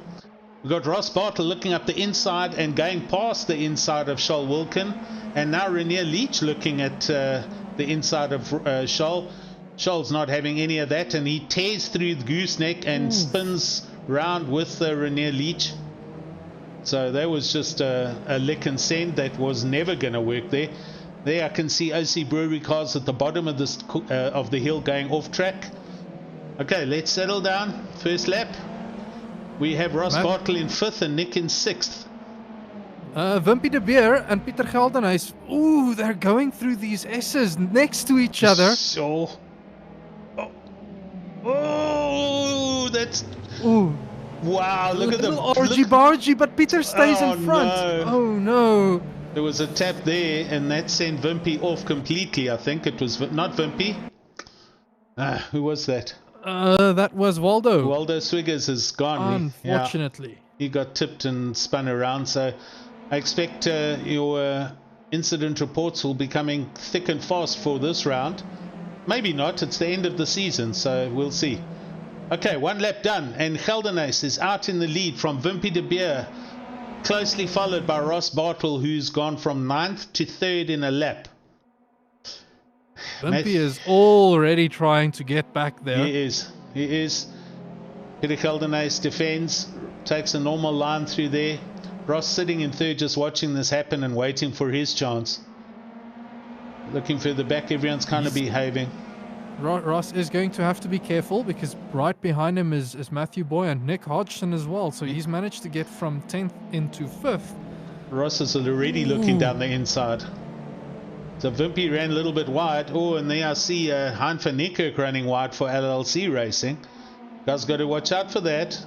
We've got Ross Bartle looking up the inside and going past the inside of Charles Wilkin. And now Rainier Leach looking at the inside of Charles. Charles not having any of that, and he tears through the gooseneck and spins round with Rainier Leach. So that was just a lick and send that was never going to work there. There I can see OC Brewery cars at the bottom of this of the hill going off track. Okay, let's settle down. First lap. We have Ross Bartle in 5th and Nick in 6th. Wimpy de Beer and Pieter Geldenhuys. Ooh, they're going through these S's next to each other. So... Oh, that's... Ooh. Wow, look at the... little argy-bargy, but Peter stays in front. No. Oh no. There was a tap there, and that sent Wimpy off completely, I think. It was not Wimpy. Who was that? That was Waldo. Waldo Swiggers is gone. Unfortunately. He got tipped and spun around, so I expect your incident reports will be coming thick and fast for this round. Maybe not, it's the end of the season, so we'll see. Okay, 1 lap done, and Gelderhuys is out in the lead from Wimpy de Beer, closely followed by Ross Bartle, who's gone from 9th to 3rd in a lap. Wimpy is already trying to get back there. He is. Peter Gelderhuys defends, takes a normal line through there. Ross sitting in 3rd, just watching this happen and waiting for his chance. Looking further back, everyone's kind of behaving. Ross is going to have to be careful because right behind him is Matthew Boy and Nick Hodgson as well. So he's managed to get from 10th into 5th. Ross is already looking down the inside. So Wimpy ran a little bit wide. Oh, and there I see Hein van Niekerk running wide for LLC Racing. Guys got to watch out for that.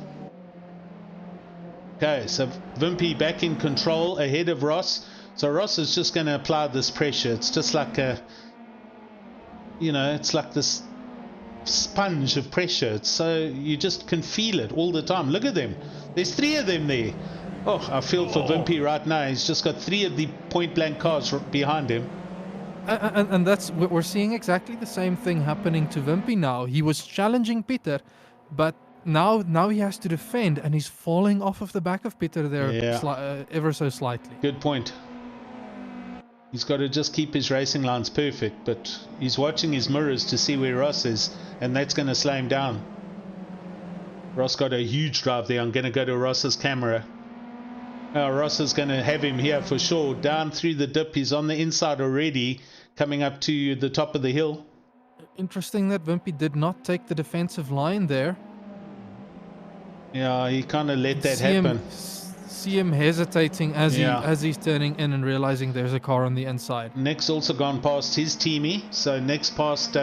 Okay, so Wimpy back in control ahead of Ross. So Ross is just going to apply this pressure. It's just like a, it's like this sponge of pressure. So you just can feel it all the time. Look at them. There's 3 of them there. Oh, I feel for Wimpy right now. He's just got 3 of the point blank cars behind him. And that's, we're seeing exactly the same thing happening to Wimpy now. He was challenging Peter, but now he has to defend, and he's falling off of the back of Peter there ever so slightly. Good point. He's got to just keep his racing lines perfect, but he's watching his mirrors to see where Ross is, and that's going to slow him down. Ross got a huge drive there. I'm going to go to Ross's camera. Ross is going to have him here for sure. Down through the dip. He's on the inside already, coming up to the top of the hill. Interesting that Wimpy did not take the defensive line there. Yeah, he kind of let that happen. See him hesitating as he's turning in and realizing there's a car on the inside. Nick's also gone past his teammate. So Nick's past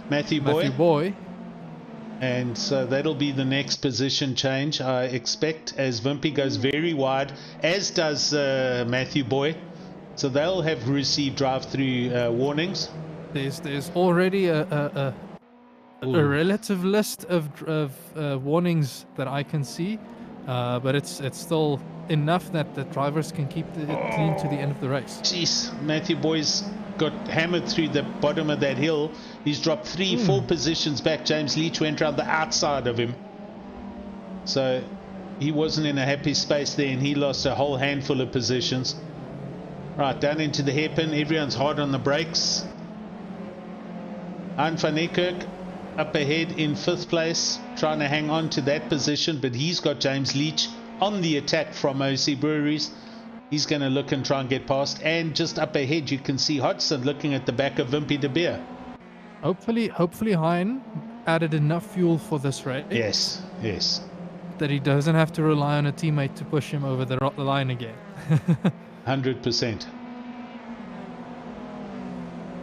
Matthew Boy. And so that'll be the next position change, I expect, as Wimpy goes very wide, as does Matthew Boy. So they'll have received drive-through warnings. There's already a relative list of warnings that I can see, but it's still enough that the drivers can keep it clean to the end of the race. Jeez, Matthew Boy's got hammered through the bottom of that hill. He's dropped 4 positions back. James Leach went around the outside of him, so he wasn't in a happy space there, and he lost a whole handful of positions. Right, down into the hairpin. Everyone's hard on the brakes. Hein van Niekerk up ahead in 5th place, trying to hang on to that position, but he's got James Leach on the attack from OC Breweries. He's going to look and try and get past, and just up ahead you can see Hodgson looking at the back of Wimpy de Beer. Hopefully Hein added enough fuel for this race. Yes. That he doesn't have to rely on a teammate to push him over the line again. 100%.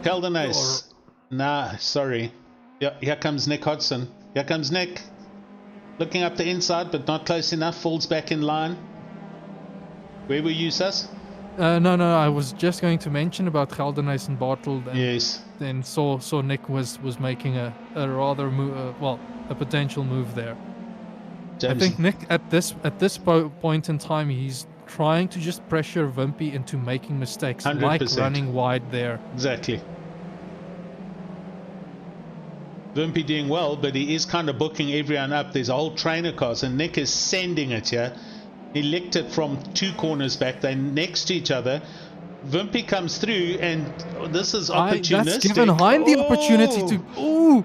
Gelderhuys. Nah, sorry. Yeah, here comes Nick Hodgson. Here comes Nick. Looking up the inside, but not close enough. Falls back in line. Where were you, Sus? No. I was just going to mention about Gelderhuys and Bartle. Yes. Then saw Nick was making a rather a potential move there. James. I think Nick at this point in time, he's trying to just pressure Wimpy into making mistakes, 100%. like running wide there. Exactly. Wimpy doing well, but he is kind of booking everyone up. There's a whole train of cars, and Nick is sending it here. He licked it from 2 corners back. They're next to each other. Wimpy comes through, and this is opportunistic. That's given Hein the opportunity to... Ooh!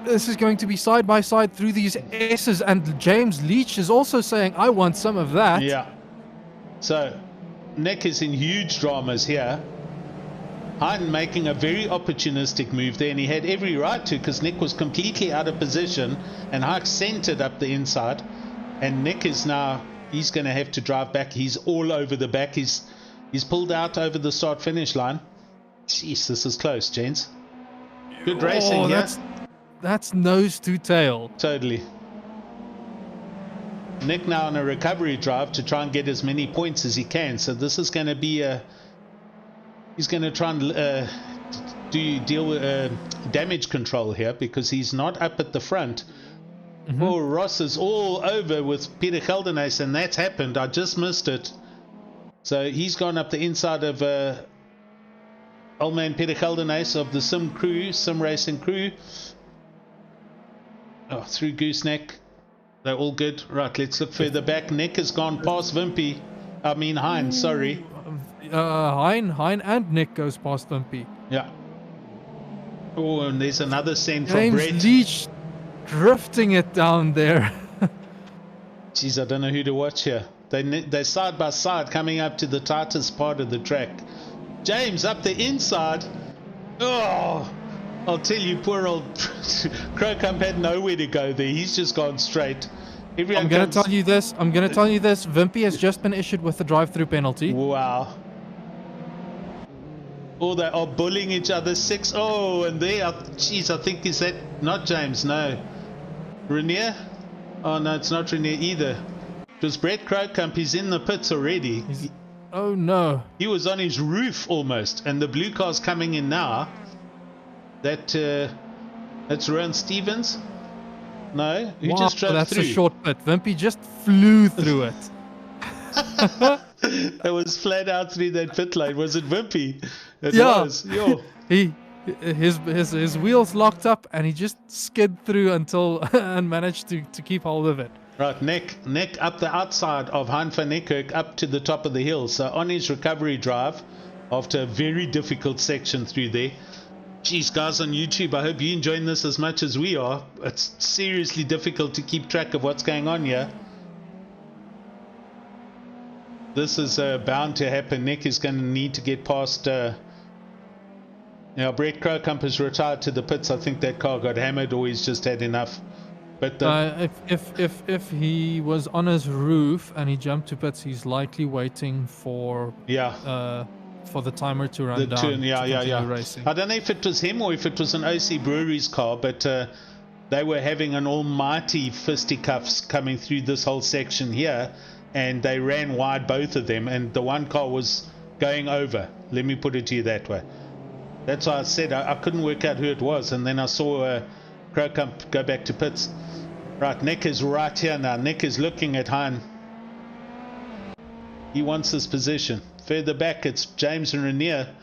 This is going to be side by side through these S's, and James Leach is also saying, I want some of that. Yeah. So, Nick is in huge dramas here. Hein making a very opportunistic move there, and he had every right to, because Nick was completely out of position, and Hein sent it up the inside, and Nick is now, he's going to have to drive back. He's all over the back. He's pulled out over the start finish line. Jeez, this is close, gents. Good racing here. That's nose to tail. Totally. Nick now on a recovery drive to try and get as many points as he can. So this is going to be he's going to try and deal with damage control here, because he's not up at the front. Oh, Ross is all over with Peter Geldenhuys, and that's happened. I just missed it. So he's gone up the inside of old man Peter Geldenhuys of the Sim Racing crew. Oh, through Gooseneck. They're all good. Right, let's look further back. Nick has gone past Hein, sorry. Hein and Nick goes past Wimpy. Yeah. Oh, and there's another send from James Brett. Leach drifting it down there. Jeez, I don't know who to watch here. They're side by side coming up to the tightest part of the track. James up the inside. Oh, I'll tell you, poor old Crocump had nowhere to go there. He's just gone straight. I'm going to tell you this. Wimpy has just been issued with the drive-through penalty. Wow. Oh, they are bullying each other. 6. Oh, and there. Jeez, I think is that not James? No. Renier? Oh, no, it's not Renier either. It was Brett Crocump. He's in the pits already. Oh, no. He was on his roof almost. And the blue car's coming in now. That's Rowan Stevens. No, who just drove that's through? A short pit. Wimpy just flew through it. It was flat out through that pit lane. Was it Wimpy? It yeah. was. Yo. His wheels locked up, and he just skid through until and managed to keep hold of it. Right, Nick up the outside of Hein van Niekerk up to the top of the hill. So on his recovery drive, after a very difficult section through there. Geez, guys on YouTube, I hope you're enjoying this as much as we are. It's seriously difficult to keep track of what's going on here. This is bound to happen. Nick is going to need to get past... Brett Crocump has retired to the pits. I think that car got hammered, or he's just had enough. But if he was on his roof and he jumped to pits, he's likely waiting for... Yeah. For the timer to run down. Racing. I don't know if it was him or if it was an OC Brewery's car, but they were having an almighty fisticuffs coming through this whole section here, and they ran wide, both of them, and the one car was going over. Let me put it to you that way. That's why I said I couldn't work out who it was, and then I saw Crocump go back to pits. Right, Nick is right here now. Nick is looking at Hein. He wants this position. Further back, it's James and Renier.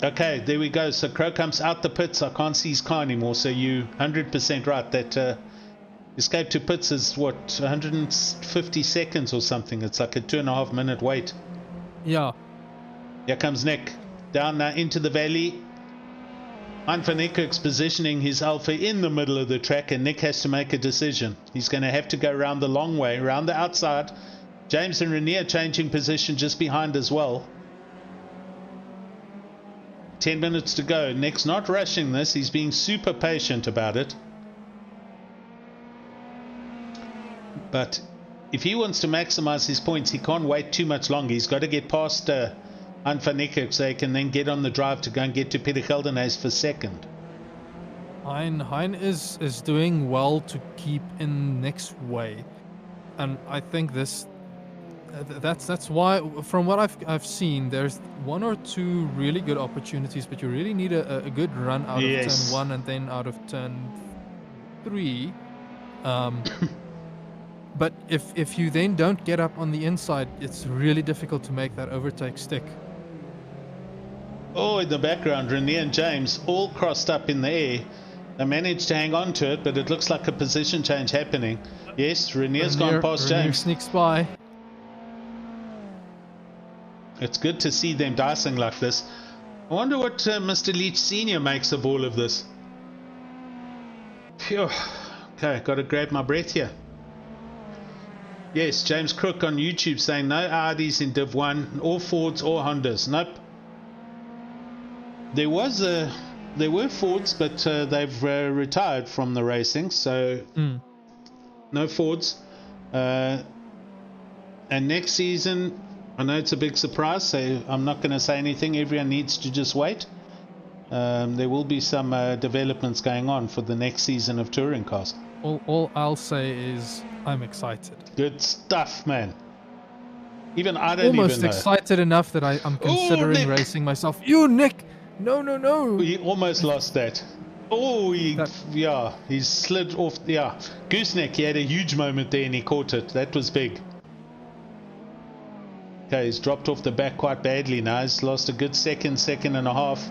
Okay, there we go. So Crocump's out the pits. I can't see his car anymore. So you 100% right. That escape to pits is what, 150 seconds or something. It's like a 2.5 minute wait. Yeah. Here comes Nick. Down now into the valley. Hein van Niekerk's positioning his Alpha in the middle of the track, and Nick has to make a decision. He's going to have to go around the long way, around the outside. James and Renier changing position just behind as well. 10 minutes to go. Nick's not rushing this. He's being super patient about it. But if he wants to maximize his points, he can't wait too much longer. He's got to get past Hein van Niekerk so he can then get on the drive to go and get to Peter Geldenhuys for second. Hein is doing well to keep in Nick's way. And I think that's why, from what I've seen, there's 1 or 2 really good opportunities, but you really need a good run out of turn 1 and then out of turn 3. But if you then don't get up on the inside, it's really difficult to make that overtake stick. Oh, in the background, Renier and James all crossed up in the air. They managed to hang on to it, but it looks like a position change happening. Yes, Renier's gone past James. Renier sneaks by. It's good to see them dicing like this. I wonder what Mr. Leach Sr. makes of all of this. Phew. Okay, got to grab my breath here. Yes, James Crook on YouTube saying no Audis in Div 1, or Fords or Hondas. Nope. There were Fords, but they've retired from the racing, so no Fords. And next season, I know it's a big surprise, so I'm not going to say anything. Everyone needs to just wait. There will be some developments going on for the next season of touring cars. All I'll say is I'm excited. Good stuff, man. Even I don't Almost even know. excited enough that I'm considering Nick. racing myself. You, Nick! No! He almost lost that. Oh, he slid off. Yeah, Gooseneck, he had a huge moment there and he caught it. That was big. Okay, he's dropped off the back quite badly now. He's lost a good second and a half.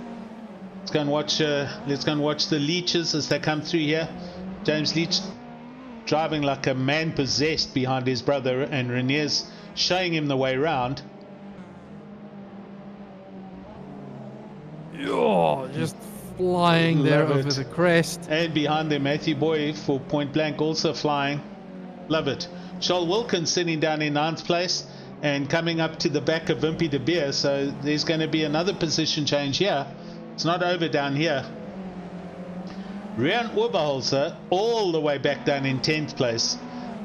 Let's go and watch the Leeches as they come through here. James Leach driving like a man possessed behind his brother, and Renier's showing him the way round. Oh, just flying there over the crest. And behind them, Matthew Boy for Point Blank also flying. Love it. Charles Wilkins sitting down in 9th place and coming up to the back of Wimpy de Beer. So there's going to be another position change here. It's not over down here. Rian Oberholzer all the way back down in 10th place.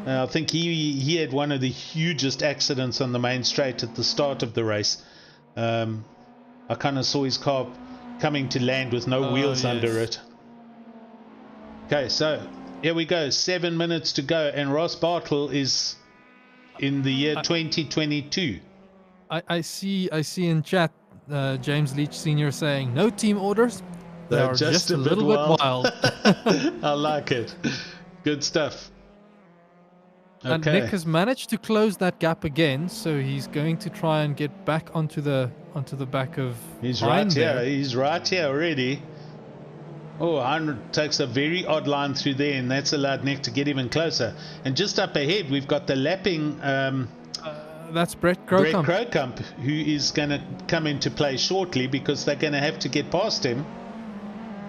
I think he had one of the hugest accidents on the main straight at the start of the race. I kind of saw his car coming to land with no wheels under it. Okay, so here we go. 7 minutes to go, and Ross Bartle is in the year 2022. I see in chat James Leach Sr. saying no team orders. They're just a little bit wild. I like it. Good stuff. Okay. And Nick has managed to close that gap again, so he's going to try and get back onto the back of. He's Hein right there. here. He's right here already. Oh, Hein takes a very odd line through there, and that's allowed Nick to get even closer. And just up ahead, we've got the lapping. That's Brett Crocombe. Brett Crocombe, who is going to come into play shortly because they're going to have to get past him.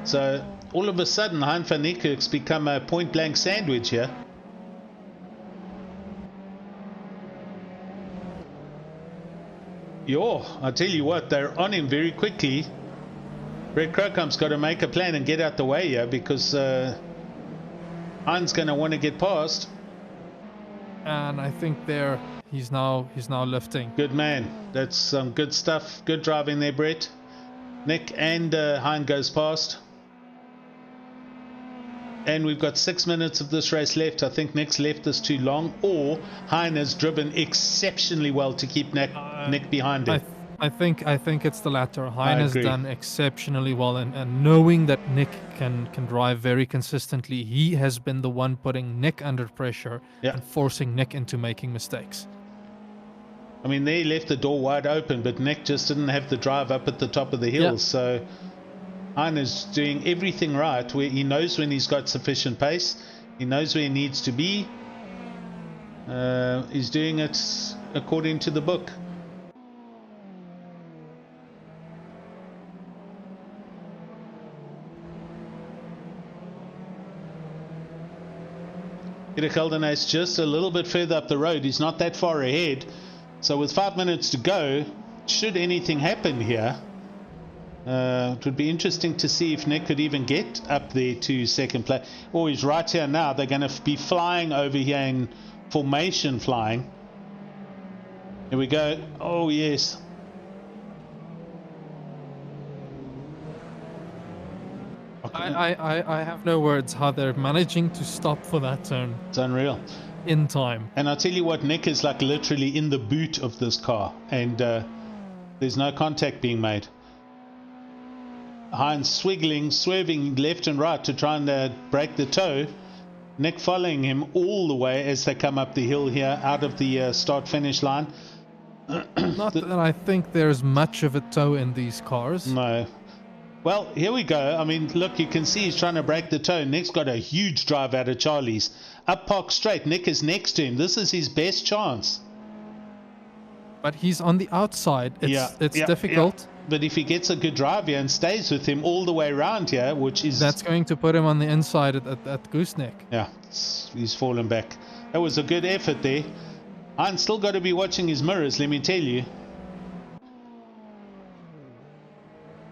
So all of a sudden, Hein van Niekerk's become a point blank sandwich here. Yo, I tell you what, they're on him very quickly. Brett Crocombe's got to make a plan and get out the way here because Hein's going to want to get past. And I think he's now lifting. Good man. That's some good stuff. Good driving there, Brett. Nick and Hein goes past. And we've got 6 minutes of this race left. I think Nick's left this too long, or Hein has driven exceptionally well to keep Nick behind him. I think it's the latter. Hein has done exceptionally well, and knowing that Nick can drive very consistently, he has been the one putting Nick under pressure and forcing Nick into making mistakes. I mean, they left the door wide open, but Nick just didn't have the drive up at the top of the hill. So Hein is doing everything right, where he knows when he's got sufficient pace, he knows where he needs to be. He's doing it according to the book. Peter Keldenhuis just a little bit further up the road. He's not that far ahead. So with 5 minutes to go, should anything happen here, it would be interesting to see if Nick could even get up there to second place. Oh, he's right here now. They're going to be flying over here in formation flying. Here we go. Oh, yes. I have no words how they're managing to stop for that turn. It's unreal. In time. And I'll tell you what, Nick is like literally in the boot of this car, and there's no contact being made. Heinz swerving left and right to try and break the toe. Nick following him all the way as they come up the hill here out of the start-finish line. Not that I think there's much of a toe in these cars. No. Well, here we go. I mean, look, you can see he's trying to break the toe. Nick's got a huge drive out of Charlie's. Up Park Straight, Nick is next to him. This is his best chance. But he's on the outside. It's difficult. Yeah. But if he gets a good drive here and stays with him all the way around here, which is... That's going to put him on the inside at Gooseneck. Yeah, he's fallen back. That was a good effort there. I'm still got to be watching his mirrors, let me tell you.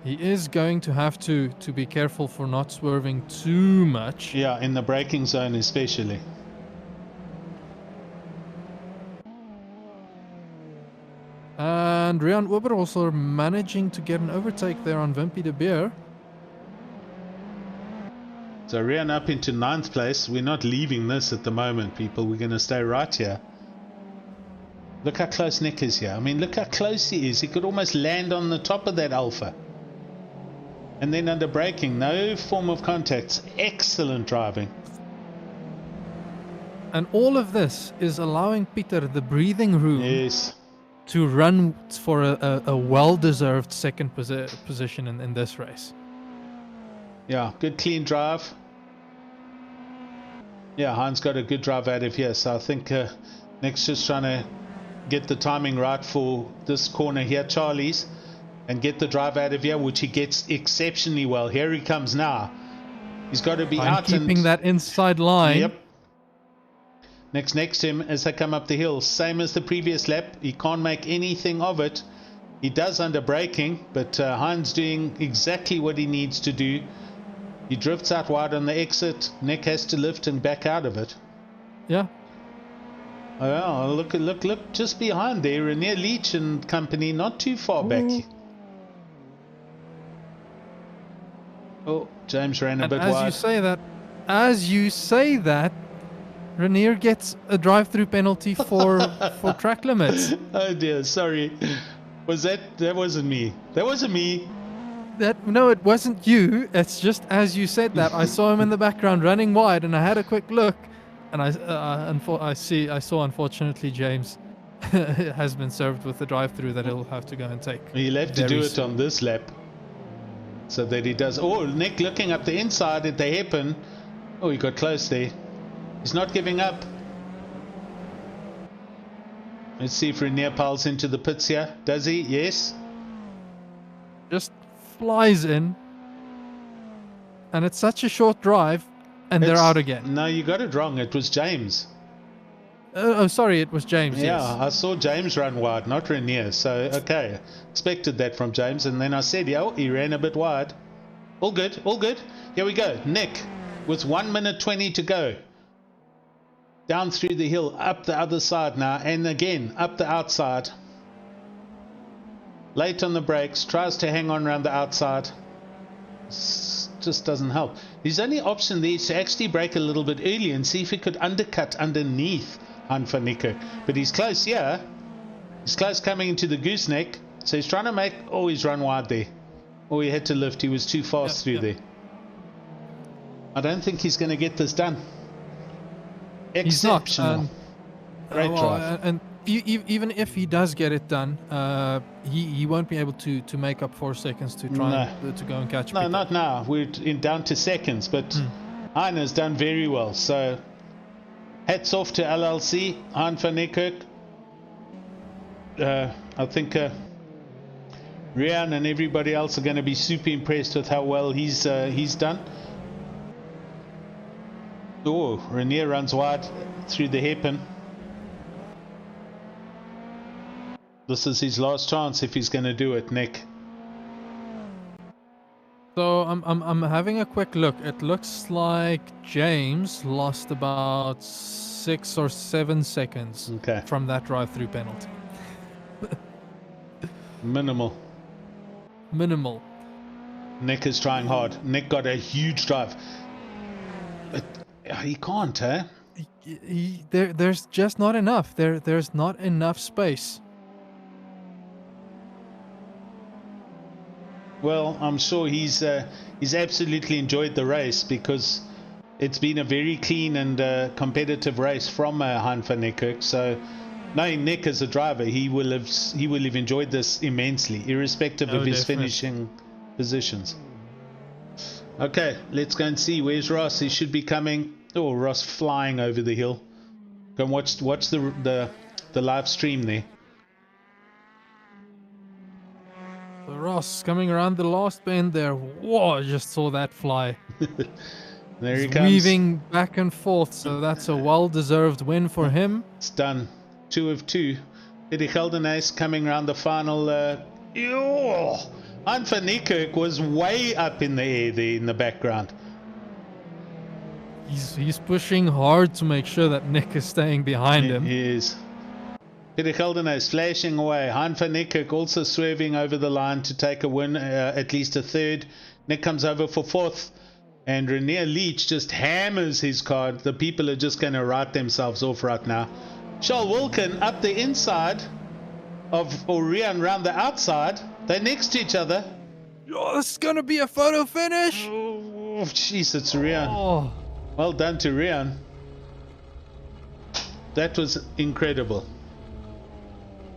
He is going to have to be careful for not swerving too much. Yeah, in the braking zone especially. And Rian Uber also managing to get an overtake there on Wimpy de Beer. So Rian up into 9th place. We're not leaving this at the moment, people. We're going to stay right here. Look how close Nick is here. I mean, look how close he is. He could almost land on the top of that Alpha. And then under braking, no form of contact. Excellent driving. And all of this is allowing Peter the breathing room to run for a well-deserved second position in this race. Yeah, good clean drive. Yeah, Heinz got a good drive out of here. So I think Nick's just trying to get the timing right for this corner here, Charlie's, and get the drive out of here, which he gets exceptionally well. Here he comes now. He's got to be out keeping that inside line. Yep. Next to him as they come up the hill. Same as the previous lap. He can't make anything of it. He does under braking, but Heinz doing exactly what he needs to do. He drifts out wide on the exit. Nick has to lift and back out of it. Yeah. Oh, look, just behind there, Renier Leach and company, not too far back. Oh, James ran a bit wide. As you say that, Renier gets a drive-through penalty for track limits. Oh dear, sorry. That wasn't me. That wasn't me. No, it wasn't you. It's just as you said that, I saw him in the background running wide, and I had a quick look, and I saw unfortunately James has been served with the drive-through that he'll have to go and take. He'll have to do it on this lap, so that he does. Oh, Nick looking up the inside at the hairpin. Oh, he got close there. He's not giving up. Let's see if Renier piles into the pits here. Does he? Yes. Just flies in, and it's such a short drive, and they're out again. No, you got it wrong. It was James. Oh, sorry, it was James. Yeah, yes. I saw James run wide, not Renier. So, okay, expected that from James, and then I said, yeah, he ran a bit wide. All good, all good. Here we go. Nick, with 1 minute 20 to go. Down through the hill, up the other side now, and again, up the outside. Late on the brakes, tries to hang on around the outside. Just doesn't help. His only option there is to actually brake a little bit early and see if he could undercut underneath Han van Niekerk. But he's close here. He's close coming into the gooseneck. So he's trying to make... Oh, he's run wide there. Oh, he had to lift. He was too fast through there. I don't think he's going to get this done. Exceptional. He's not. Great drive. And even if he does get it done, he won't be able to make up 4 seconds to try to go and catch. No, not now. We're down to seconds, but Heine's done very well. So hats off to LLC, Han van Niekerk. I think Rian and everybody else are going to be super impressed with how well he's done. Oh, Renier runs wide through the hairpin. This is his last chance if he's going to do it, Nick. So I'm having a quick look. It looks like James lost about 6 or 7 seconds from that drive-through penalty. Minimal. Nick is trying hard. Nick got a huge drive. But he can't, eh? There's just not enough. There's not enough space. Well, I'm sure he's absolutely enjoyed the race because it's been a very clean and competitive race from Han van Niekerk. So, knowing Nick as a driver, he will have enjoyed this immensely, irrespective of his finishing positions. Okay, let's go and see. Where's Ross? He should be coming. Oh, Ross flying over the hill. Go and watch the live stream there. Ross coming around the last bend there. Whoa, I just saw that fly. There he comes. Weaving back and forth, so that's a well-deserved win for him. It's done. 2 of 2. Eddie Geldenhuis coming around the final. Han van Niekerk was way up in the air there in the background. He's pushing hard to make sure that Nick is staying behind him. He is. Peter Geldenhuis flashing away. Han van Niekerk also swerving over the line to take a win, at least a third. Nick comes over for 4th. and Renier Leach just hammers his car. The people are just going to write themselves off right now. Charles Wilkin up the inside of Rian round the outside. They're next to each other. Oh, this is going to be a photo finish. Oh, jeez, it's Rian. Oh. Well done to Rian. That was incredible.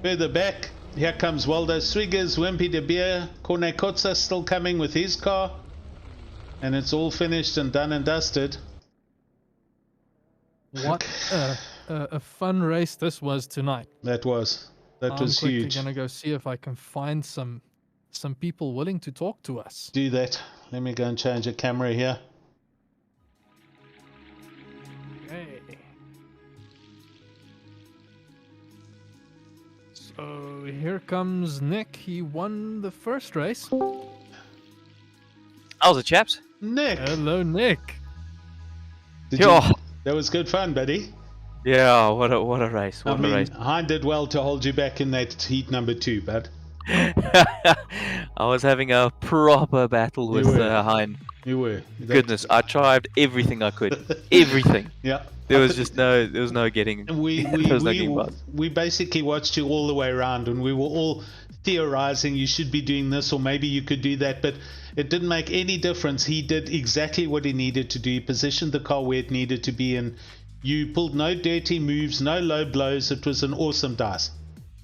Further back, here comes Waldo Swiggers, Wimpy de Beer, Corne Kotza still coming with his car. And it's all finished and done and dusted. What a fun race this was tonight. That was huge. I'm quickly gonna go see if I can find some people willing to talk to us. Do that. Let me go and change the camera here. Okay. So here comes Nick. He won the first race. How's it, chaps? Nick. Hello, Nick. That was good fun, buddy. Yeah, what a race! What a race! Hein did well to hold you back in that heat number 2, bud. I was having a proper battle with Hein. You were. Goodness, I tried everything I could. Everything. Yeah. There was no getting. We basically watched you all the way around, and we were all theorizing you should be doing this, or maybe you could do that, but it didn't make any difference. He did exactly what he needed to do. He positioned the car where it needed to be, and you pulled no dirty moves, no low blows. It was an awesome dice.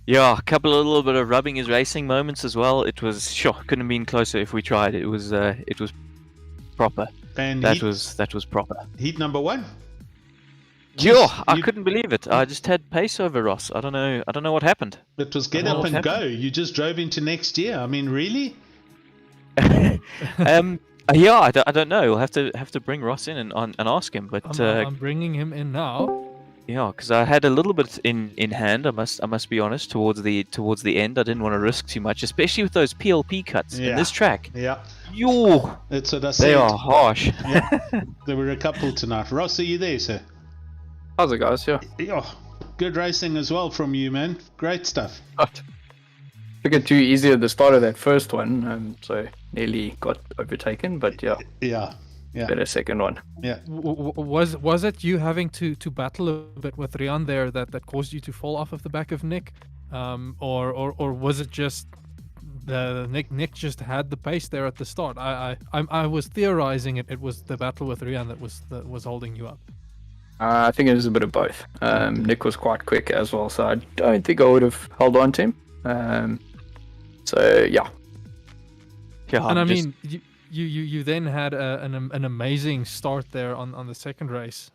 Yeah, a little bit of rubbing his racing moments as well. It was couldn't have been closer if we tried. It was proper. And that was proper. Heat number 1. Yeah, I couldn't believe it. I just had pace over Ross. I don't know what happened. It was get up and go. You just drove into next year. I mean, really? Yeah, I don't know. We'll have to bring Ross in and ask him. But I'm bringing him in now. Yeah, because I had a little bit in hand. I must be honest. Towards the end, I didn't want to risk too much, especially with those PLP cuts in this track. Yeah. Yo, that's what I said. They are harsh. Yeah. There were a couple tonight. Ross, are you there, sir? How's it, guys? Yeah. Good racing as well from you, man. Great stuff. Took it too easy at the start of that first one, so nearly got overtaken. But yeah. Better second one. Yeah. Was it you having to battle a bit with Rian there that caused you to fall off of the back of Nick, or was it just Nick just had the pace there at the start? I was theorizing it was the battle with Rian that was holding you up. I think it was a bit of both. Nick was quite quick as well, so I don't think I would have held on to him. So yeah. And I mean, you then had an amazing start there on the second race,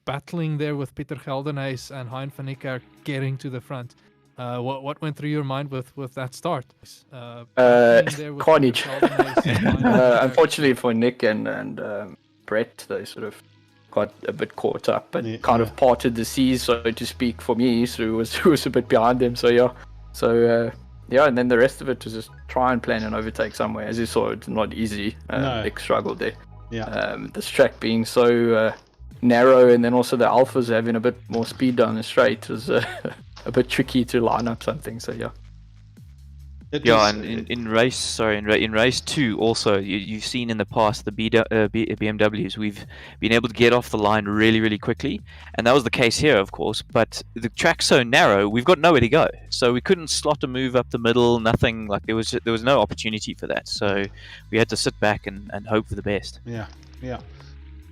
battling there with Pieter Geldenhuys and Hein van Niekerk getting to the front. What went through your mind with that start? Carnage. Unfortunately for Nick and Brett, they sort of got a bit caught up and kind of parted the seas, so to speak, for me. So it was a bit behind them. So yeah. And then the rest of it was just try and plan an overtake somewhere. As you saw, it's not easy. Nick struggled there. Yeah. This track being so narrow, and then also the Alphas having a bit more speed down the straight was a bit tricky to line up something. So yeah. And in race 2 also, you've seen in the past the BMWs, we've been able to get off the line really, really quickly, and that was the case here, of course. But the track's so narrow, we've got nowhere to go, so we couldn't slot a move up the middle. Nothing, like there was no opportunity for that, so we had to sit back and hope for the best. Yeah.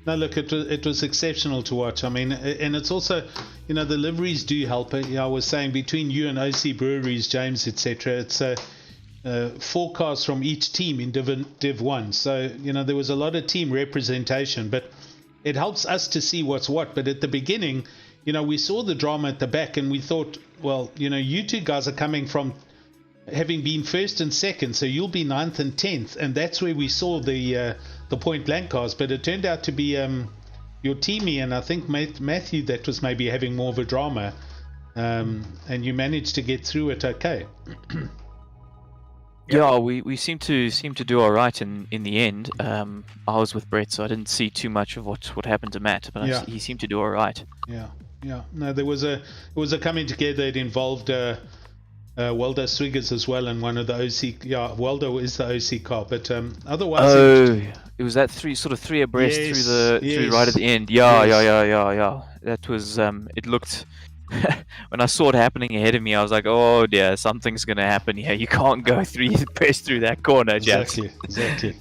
No, look, it was exceptional to watch. I mean, and it's also, the liveries do help. I was saying between you and OC Breweries, James, etc., it's 4 cars from each team in Div 1. So, there was a lot of team representation, but it helps us to see what's what. But at the beginning, we saw the drama at the back, and we thought, well, you two guys are coming from having been first and second, so you'll be 9th and 10th, and that's where we saw the point blank cars. But it turned out to be your teamie, and I think Matthew that was maybe having more of a drama, and you managed to get through it okay. Yeah, we seem to do all right in the end. I was with Brett, so I didn't see too much of what happened to Matt, but he seemed to do all right. Yeah. No, it was a coming together. It involved Waldo Swiggers as well, and one of the OC. Yeah, Waldo is the OC car, but otherwise. Oh, it was that three abreast Yes, through right at the end. Yeah. That was it looked. When I saw it happening ahead of me, I was like, "Oh dear, something's gonna happen here. You can't go three abreast through that corner, Jack." Exactly.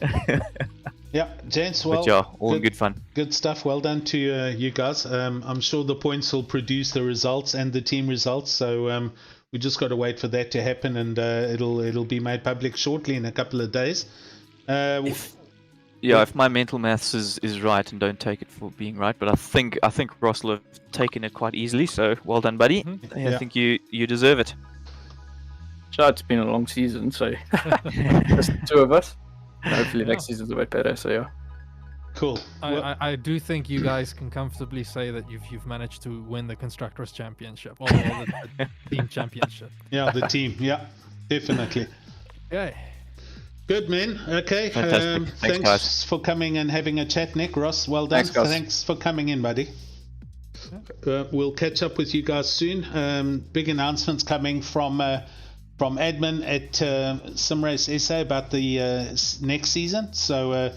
Yeah, gents. Well, but yeah, all good fun. Good stuff. Well done to you guys. I'm sure the points will produce the results and the team results. So we just got to wait for that to happen, and it'll be made public shortly in a couple of days. If my mental maths is right, and don't take it for being right, but I think Ross will have taken it quite easily. So well done, buddy. I think you deserve it. Sure, it's been a long season, so just the two of us. Hopefully next season's a bit better. So yeah. Cool. I do think you guys can comfortably say that you've managed to win the Constructors' Championship, or the Team Championship. Yeah, the team. Yeah, definitely. Okay. Good, man. Okay. Thanks for coming and having a chat, Nick. Ross, well done. Thanks for coming in, buddy. We'll catch up with you guys soon. Big announcements coming from admin at SimRace SA about the next season. So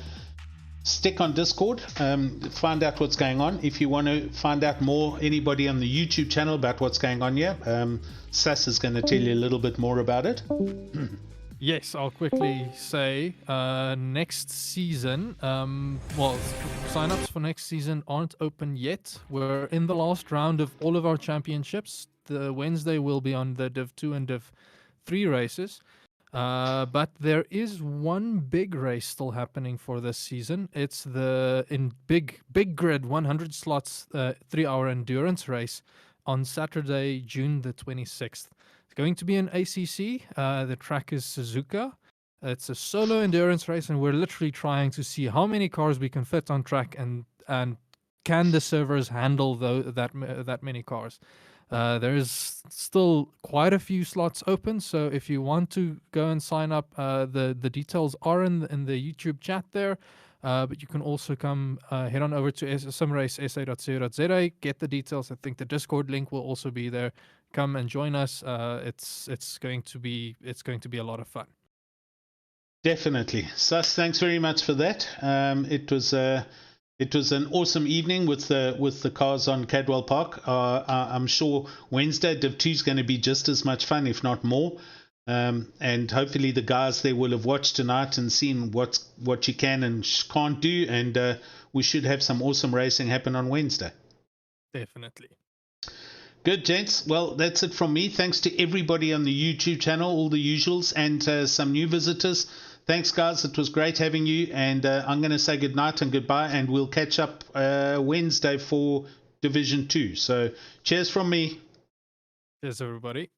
stick on Discord, find out what's going on. If you want to find out more, anybody on the YouTube channel about what's going on here, Sass is going to tell you a little bit more about it. Yes, I'll quickly say next season, sign-ups for next season aren't open yet. We're in the last round of all of our championships. The Wednesday will be on the Div 2 and Div 3 races. But there is one big race still happening for this season. It's the big grid 100 slots 3-hour endurance race on Saturday, June the 26th. It's going to be an ACC. The track is Suzuka. It's a solo endurance race, and we're literally trying to see how many cars we can fit on track, and can the servers handle that many cars. There's still quite a few slots open, so if you want to go and sign up, the details are in the YouTube chat there. But you can also come head on over to simracesa.co.za, get the details. I think the Discord link will also be there. Come and join us. It's going to be a lot of fun. Definitely. Sus, thanks very much for that. It was an awesome evening with the cars on Cadwell Park. I'm sure Wednesday Div 2 is going to be just as much fun, if not more. And hopefully the guys there will have watched tonight and seen what you can and can't do. And we should have some awesome racing happen on Wednesday. Definitely. Good, gents. Well, that's it from me. Thanks to everybody on the YouTube channel, all the usuals, and some new visitors. Thanks, guys. It was great having you. And I'm going to say good night and goodbye. And we'll catch up Wednesday for Division 2. So cheers from me. Cheers, everybody.